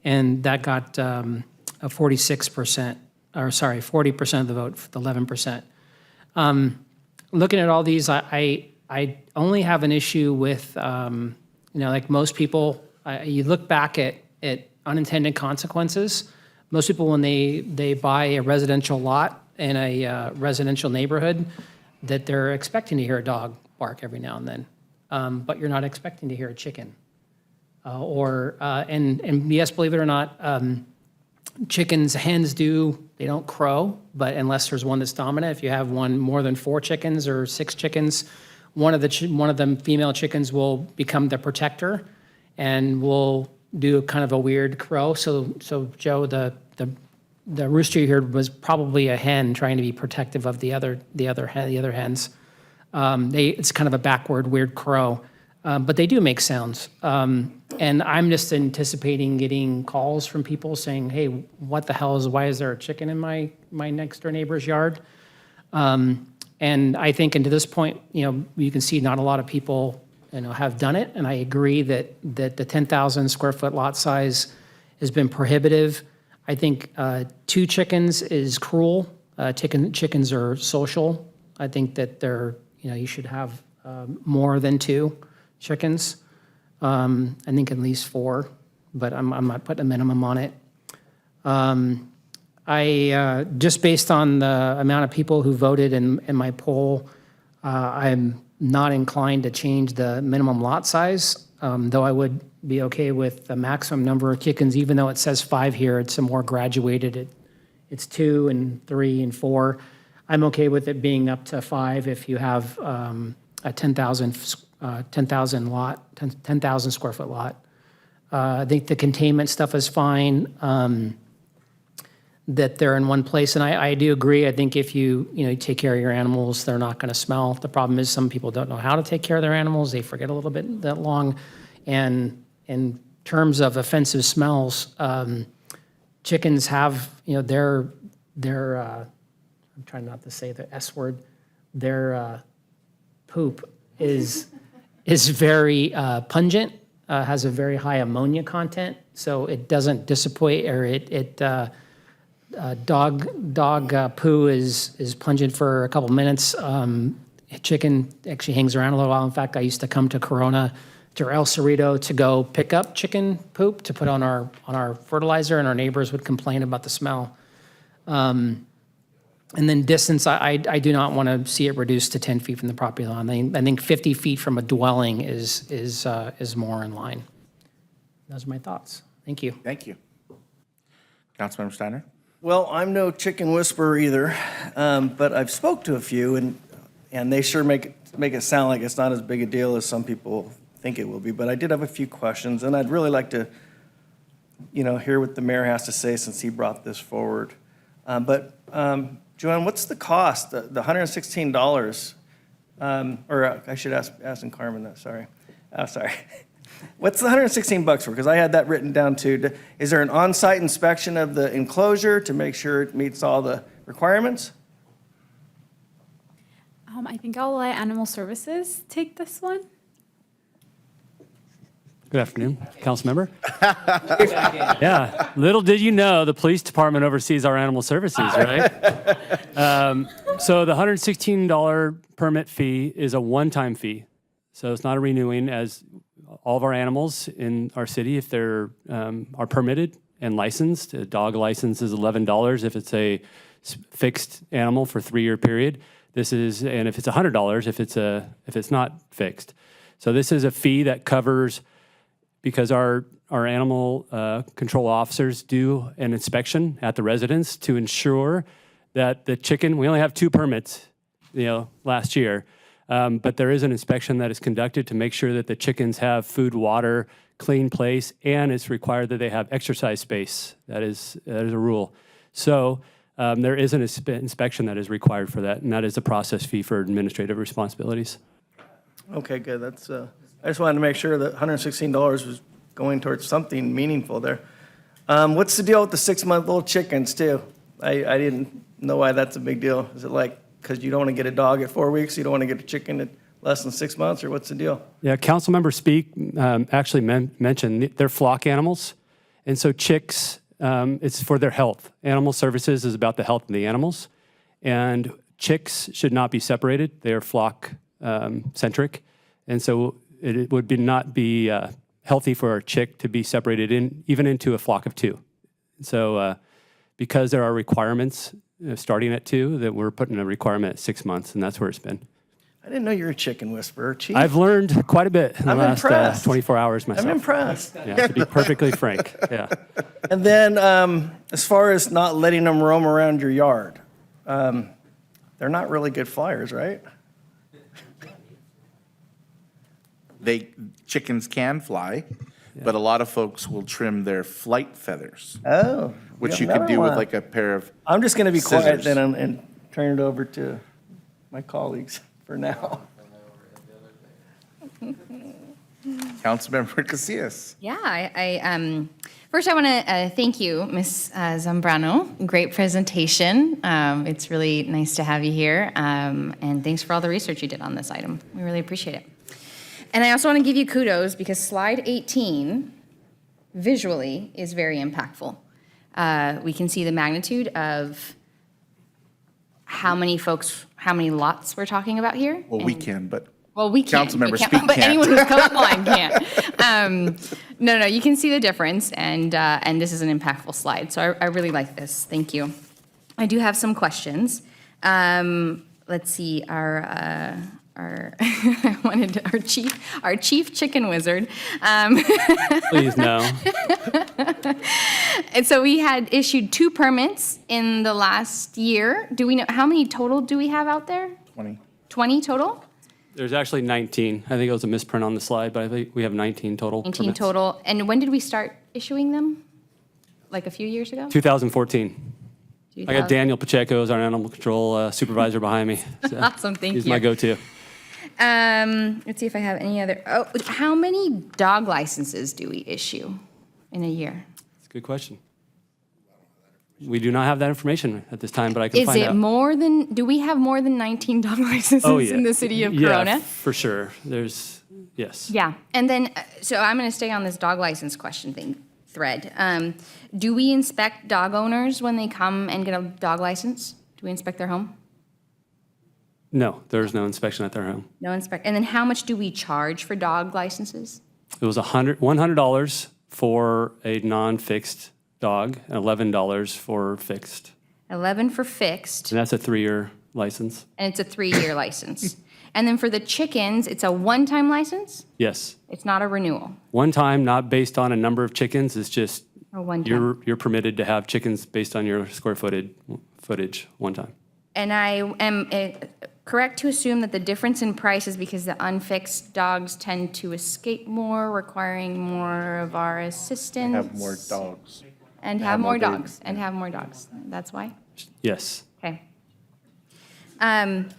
And that got 40% of the vote, 11%. Looking at all these, I only have an issue with, like most people, you look back at unintended consequences. Most people, when they buy a residential lot in a residential neighborhood, that they're expecting to hear a dog bark every now and then, but you're not expecting to hear a chicken. And yes, believe it or not, hens they don't crow, but unless there's one that's dominant, if you have more than 4 chickens or 6 chickens, one of them female chickens will become the protector and will do kind of a weird crow. So Joe, the rooster you heard was probably a hen trying to be protective of the other hens. It's kind of a backward, weird crow, but they do make sounds. And I'm just anticipating getting calls from people saying, hey, why is there a chicken in my next door neighbor's yard? And I think, and to this point, you can see not a lot of people, have done it. And I agree that the 10,000 square foot lot size has been prohibitive. I think 2 chickens is cruel. Chickens are social. I think that you should have more than 2 chickens. I think at least 4, but I'm not putting a minimum on it. I just based on the amount of people who voted in my poll, I'm not inclined to change the minimum lot size, though I would be okay with the maximum number of chickens, even though it says 5 here. It's a more graduated. It's 2 and 3 and 4. I'm okay with it being up to 5 if you have a 10,000 square foot lot. I think the containment stuff is fine. That they're in one place, and I do agree. I think if you take care of your animals, they're not going to smell. The problem is some people don't know how to take care of their animals. They forget a little bit that long. And in terms of offensive smells, chickens have their I'm trying not to say the S word. Their poop is very pungent. Has a very high ammonia content, so it doesn't dissipate, or dog poo is pungent for a couple minutes. Chicken actually hangs around a little while. In fact, I used to come to Corona, to El Cerrito, to go pick up chicken poop to put on our fertilizer, and our neighbors would complain about the smell. And then distance, I do not want to see it reduced to 10 feet from the property line. I think 50 feet from a dwelling is more in line. Those are my thoughts. Thank you. Thank you. Councilmember Steiner? Well, I'm no chicken whisperer either, but I've spoke to a few, and they sure make it sound like it's not as big a deal as some people think it will be. But I did have a few questions, and I'd really like to, hear what the mayor has to say since he brought this forward. Joanne, what's the cost? The $116, or I should ask Carmen that. Sorry. What's the $116 for? Because I had that written down too. Is there an on-site inspection of the enclosure to make sure it meets all the requirements? I think I'll let Animal Services take this one. Good afternoon, council member. Yeah, little did you know, the police department oversees our animal services, right? So the $116 permit fee is a one-time fee. So it's not a renewing, as all of our animals in our city, if they're are permitted and licensed. A dog license is $11 if it's a fixed animal for a 3-year period. And if it's $100 if it's not fixed. So this is a fee that covers, because our animal control officers do an inspection at the residence to ensure that the chicken, we only have 2 permits, last year, but there is an inspection that is conducted to make sure that the chickens have food, water, clean place, and it's required that they have exercise space. That is a rule. So there is an inspection that is required for that, and that is the process fee for administrative responsibilities. Okay, good. That's. I just wanted to make sure that $116 was going towards something meaningful there. What's the deal with the 6-month-old chickens too? I didn't know why that's a big deal. Is it like because you don't want to get a dog at 4 weeks, you don't want to get a chicken at less than 6 months, or what's the deal? Yeah, Councilmember Speak actually mentioned they're flock animals, and so chicks, it's for their health. Animal Services is about the health of the animals, and chicks should not be separated. They are flock centric, and so it would not be healthy for a chick to be separated even into a flock of 2. So because there are requirements starting at 2, that we're putting a requirement at 6 months, and that's where it's been. I didn't know you were a chicken whisperer, Chief. I've learned quite a bit in the last impressed. 24 hours myself. I'm impressed. Yeah, to be perfectly frank, yeah. And then as far as not letting them roam around your yard, they're not really good flyers, right? Chickens can fly, but a lot of folks will trim their flight feathers. Oh. Which you can do with like a pair of I'm just going to be quiet scissors. then and turn it over to my colleagues. for now. Councilmember Casillas. Yeah, first I want to thank you, Ms. Zambrano. Great presentation. It's really nice to have you here. And thanks for all the research you did on this item. We really appreciate it. And I also want to give you kudos because slide 18 visually is very impactful. We can see the magnitude of how many lots we're talking about here. Well, we can, but Well, we can't. Councilmember We can't, Speak but can't. anyone who's colorblind can't. No, you can see the difference, and this is an impactful slide. So I really like this. Thank you. I do have some questions. Let's see. I wanted our chief chicken wizard. Please, no. And so we had issued 2 permits in the last year. Do we know how many total do we have out there? 20. 20 total? There's actually 19. I think it was a misprint on the slide, but I think we have 19 total. 19 permits. total. And when did we start issuing them? Like a few years ago? 2014. I got Daniel Pacheco as our animal control supervisor behind me. So Awesome, thank he's you. my go-to. Let's see if I have any other. Oh, how many dog licenses do we issue in a year? That's a good question. We do not have that information at this time, but I can Is find it out. more than, do we have more than 19 dog licenses Oh, yeah. in the city of Yeah, Corona? for sure. Yes. Yeah, and then, so I'm going to stay on this dog license question thread. Do we inspect dog owners when they come and get a dog license? Do we inspect their home? No, there's no inspection at their home. No inspect. And then how much do we charge for dog licenses? It was $100 for a non-fixed dog, and $11 for fixed. 11 for fixed, And that's a 3-year license. and it's a 3-year license. And then for the chickens, it's a one-time license? Yes. It's not a renewal? One time, not based on a number of chickens, it's just Or one time? you're permitted to have chickens based on your square footage one time. And I am correct to assume that the difference in price is because the unfixed dogs tend to escape more, requiring more of our assistance? Have more dogs. And have more dogs, and have more dogs. That's why? Yes. Okay. And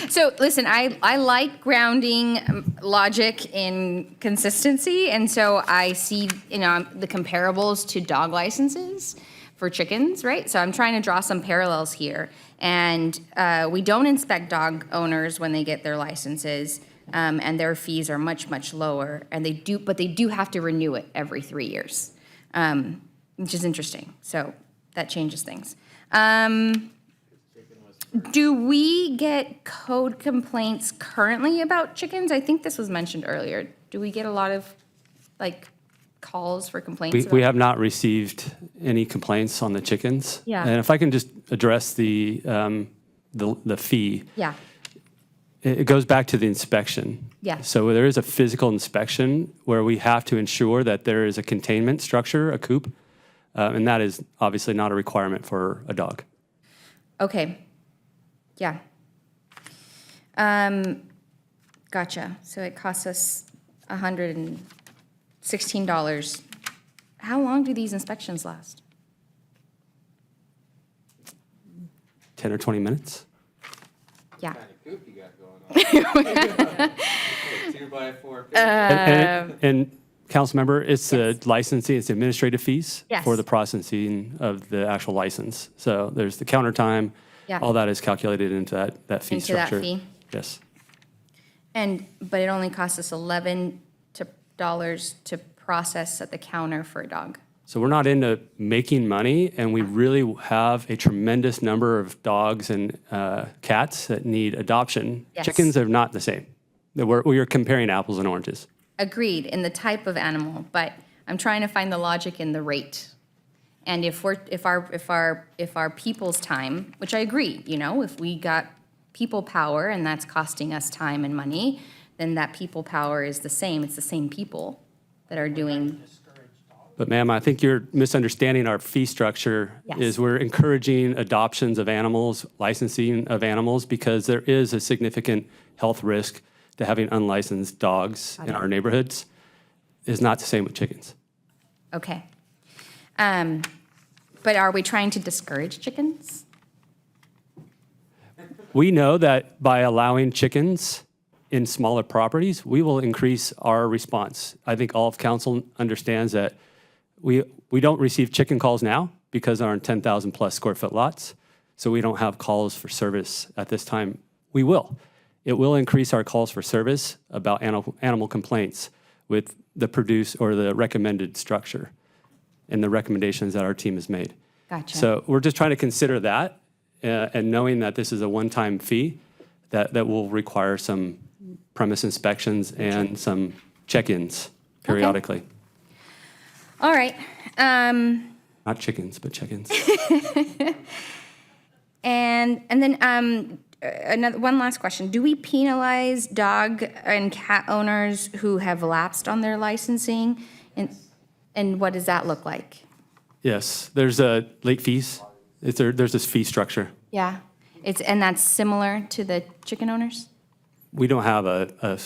so, listen, I like grounding logic in consistency, and so I see, the comparables to dog licenses for chickens, right? So I'm trying to draw some parallels here. And we don't inspect dog owners when they get their licenses, and their fees are much, much lower. And they do have to renew it every 3 years, which is interesting. So that changes things. Do we get code complaints currently about chickens? I think this was mentioned earlier. Do we get a lot of, calls for complaints? We have not received any complaints on the chickens. Yeah. And if I can just address the fee. Yeah, It goes back to the inspection. Yeah. So there is a physical inspection where we have to ensure that there is a containment structure, a coop, and that is obviously not a requirement for a dog. okay. Yeah. Gotcha. So it costs us $116. How long do these inspections last? 10 or 20 minutes? Yeah. And council member, it's the licensing, it's the administrative fees Yes. for the processing of the actual license. So there's the counter time, Yeah. all that is calculated into that fee Into that structure. fee? Yes. But it only costs us $11 to process at the counter for a dog. So we're not into making money, and we really have a tremendous number of dogs and cats that need adoption. Yes. Chickens are not the same. We are comparing apples and oranges. Agreed, in the type of animal, but I'm trying to find the logic in the rate. And if our people's time, which I agree, if we got people power and that's costing us time and money, then that people power is the same. It's the same people that are doing. But ma'am, I think you're misunderstanding our fee structure. Yes. Is we're encouraging adoptions of animals, licensing of animals, because there is a significant health risk to having unlicensed dogs in our neighborhoods. Is not the same with chickens. Okay. But are we trying to discourage chickens? We know that by allowing chickens in smaller properties, we will increase our response. I think all of council understands that we don't receive chicken calls now because our 10,000 plus square foot lots. So we don't have calls for service at this time. We will. It will increase our calls for service about animal complaints with the recommended structure and the recommendations that our team has made. Gotcha. So we're just trying to consider that and knowing that this is a one-time fee that will require some premise inspections and some check-ins periodically. All right. Not chickens, but check-ins. And then one last question. Do we penalize dog and cat owners who have lapsed on their licensing? And what does that look like? Yes, there's late fees. There's this fee structure. Yeah. And that's similar to the chicken owners? We don't have a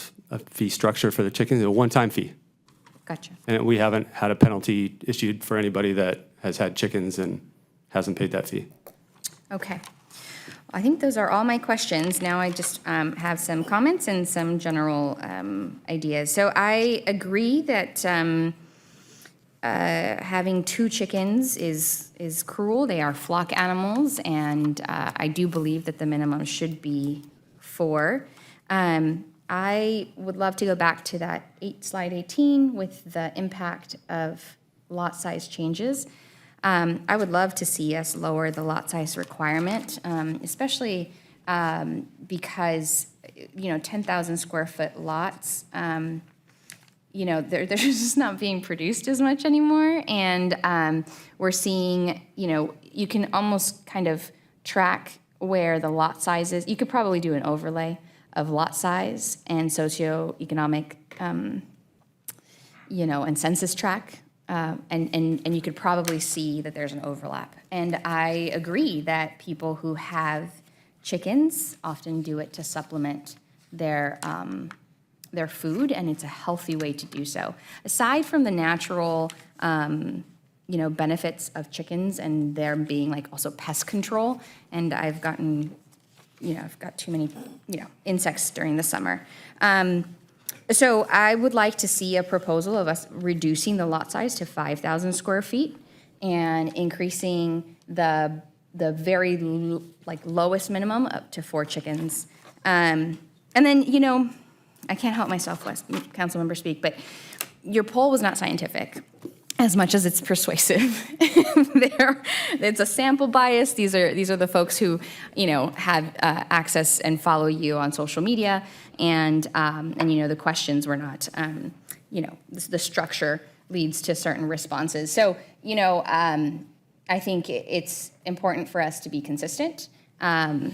fee structure for the chickens. It's a one-time fee. Gotcha. And we haven't had a penalty issued for anybody that has had chickens and hasn't paid that fee. Okay. I think those are all my questions. Now I just have some comments and some general ideas. So I agree that having 2 chickens is cruel. They are flock animals, and I do believe that the minimum should be 4. I would love to go back to that slide 18 with the impact of lot size changes. I would love to see us lower the lot size requirement, especially because, 10,000 square foot lots, they're just not being produced as much anymore. And we're seeing, you can almost kind of track where the lot size is. You could probably do an overlay of lot size and socioeconomic, and census track. And you could probably see that there's an overlap. And I agree that people who have chickens often do it to supplement their food, and it's a healthy way to do so. Aside from the natural, benefits of chickens and there being like also pest control, and I've gotten, I've got too many, insects during the summer. So I would like to see a proposal of us reducing the lot size to 5,000 square feet and increasing the very lowest minimum up to 4 chickens. And then, I can't help myself, Councilmember Speak, but your poll was not scientific as much as it's persuasive. It's a sample bias. These are the folks who, have access and follow you on social media, and the questions were not, the structure leads to certain responses. So, I think it's important for us to be consistent, and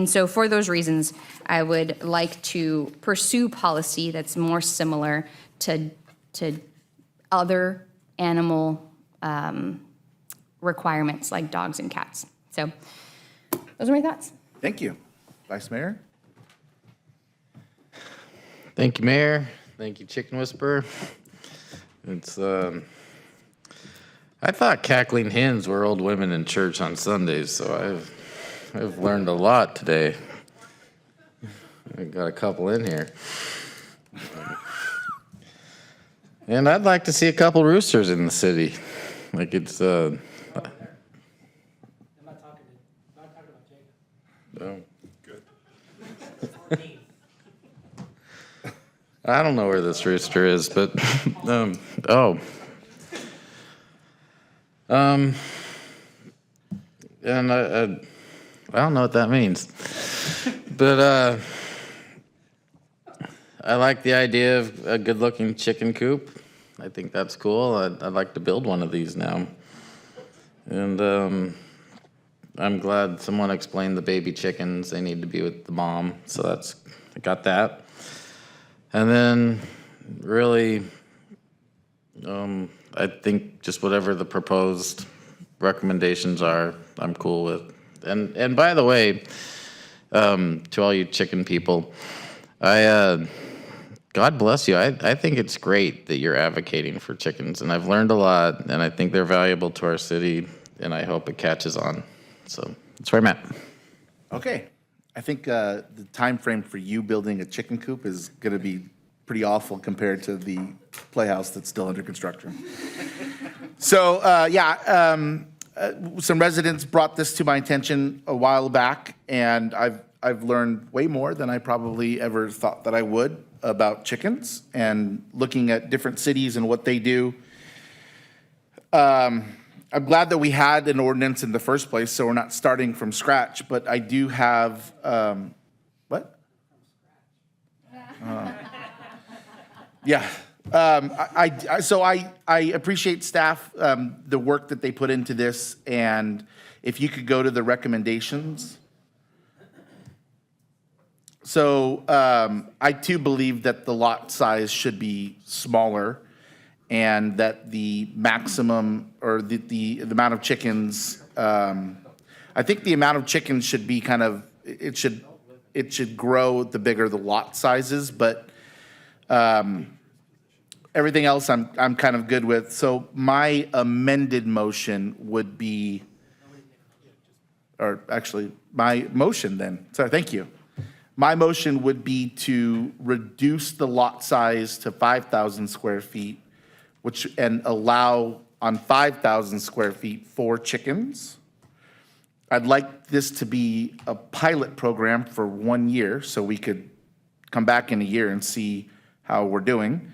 so for those reasons, I would like to pursue policy that's more similar to other animal requirements like dogs and cats. So those are my thoughts. Thank you. Vice Mayor? Thank you, Mayor. Thank you, Chicken Whisperer. It's, I thought cackling hens were old women in church on Sundays, so I've learned a lot today. I got a couple in here. And I'd like to see a couple roosters in the city. Like it's, I'm not talking about Jacob. Oh, good. I don't know where this rooster is, but, and I don't know what that means, but I like the idea of a good-looking chicken coop. I think that's cool. I'd like to build one of these now. And I'm glad someone explained the baby chickens. They need to be with the mom, so I got that. And then really, I think just whatever the proposed recommendations are, I'm cool with. And by the way, to all you chicken people, God bless you. I think it's great that you're advocating for chickens, and I've learned a lot, and I think they're valuable to our city, and I hope it catches on. So That's where I'm at. Okay. I think the time frame for you building a chicken coop is going to be pretty awful compared to the playhouse that's still under construction. So, some residents brought this to my attention a while back, and I've learned way more than I probably ever thought that I would about chickens and looking at different cities and what they do. I'm glad that we had an ordinance in the first place, so we're not starting from scratch, but I do have, what? Yeah. So I appreciate staff, the work that they put into this, and if you could go to the recommendations. So I too believe that the lot size should be smaller, and that the maximum, or the amount of chickens, I think the amount of chickens should be kind of, it should grow the bigger the lot sizes, but everything else I'm kind of good with. So my amended motion would be, or actually my motion then, sorry, thank you. My motion would be to reduce the lot size to 5,000 square feet, and allow on 5,000 square feet 4 chickens. I'd like this to be a pilot program for 1 year, so we could come back in a year and see how we're doing.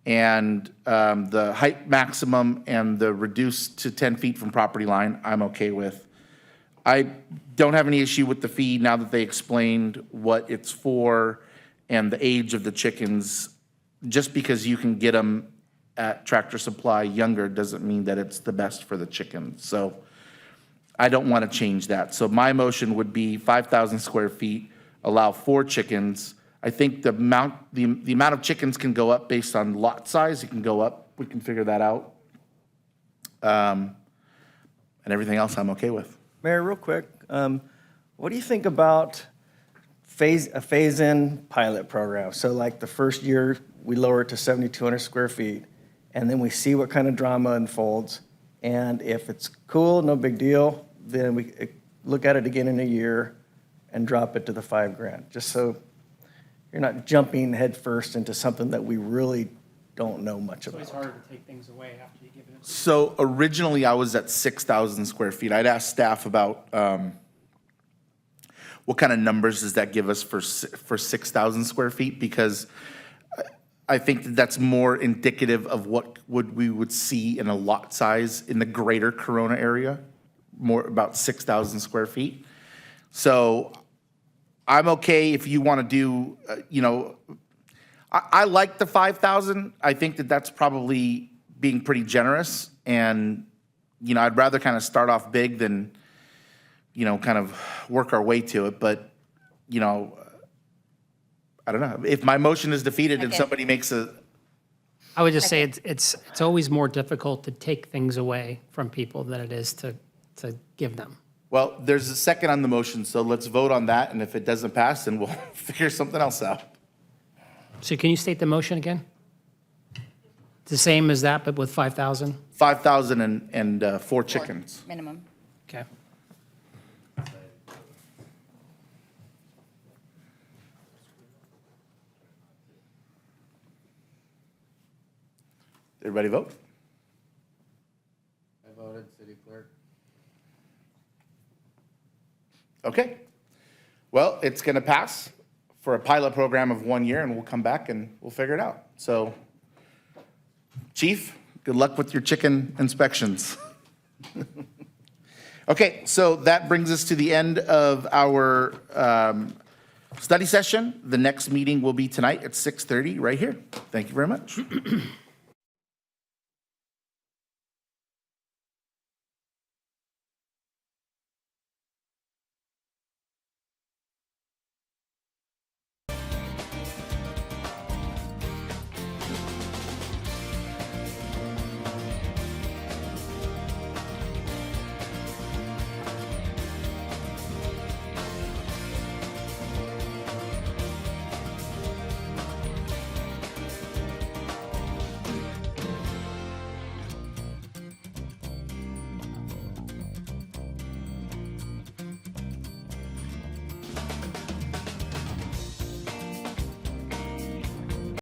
And the height maximum and the reduced to 10 feet from property line, I'm okay with. I don't have any issue with the fee now that they explained what it's for and the age of the chickens. Just because you can get them at Tractor Supply younger doesn't mean that it's the best for the chickens. So I don't want to change that. So my motion would be 5,000 square feet, allow 4 chickens. I think the amount of chickens can go up based on lot size. It can go up. We can figure that out. And everything else I'm okay with. Mayor, real quick, what do you think about a phase-in pilot program? So like the first year, we lower it to 7,200 square feet, and then we see what kind of drama unfolds. And if it's cool, no big deal, then we look at it again in a year and drop it to the $5,000, just so you're not jumping headfirst into something that we really don't know much about. It's harder to take things away after you give it. So originally I was at 6,000 square feet. I'd asked staff about what kind of numbers does that give us for 6,000 square feet? Because I think that's more indicative of what we would see in a lot size in the greater Corona area, more about 6,000 square feet. So I'm okay if you want to do, I like the 5,000. I think that that's probably being pretty generous. And, I'd rather kind of start off big than, kind of work our way to it. But, I don't know. If my motion is defeated and somebody makes I would just say it's always more difficult to take things away from people than it is to give them. well, there's a second on the motion, so let's vote on that. And if it doesn't pass, then we'll figure something else out. So can you state the motion again? The same as that, but with 5,000? 5,000 and 4 chickens. Minimum. Okay. Everybody vote? I voted, city clerk. Okay. Well, it's going to pass for a pilot program of 1 year, and we'll come back and we'll figure it out. So, Chief, good luck with your chicken inspections. Okay, so that brings us to the end of our study session. The next meeting will be tonight at 6:30 right here. Thank you very much.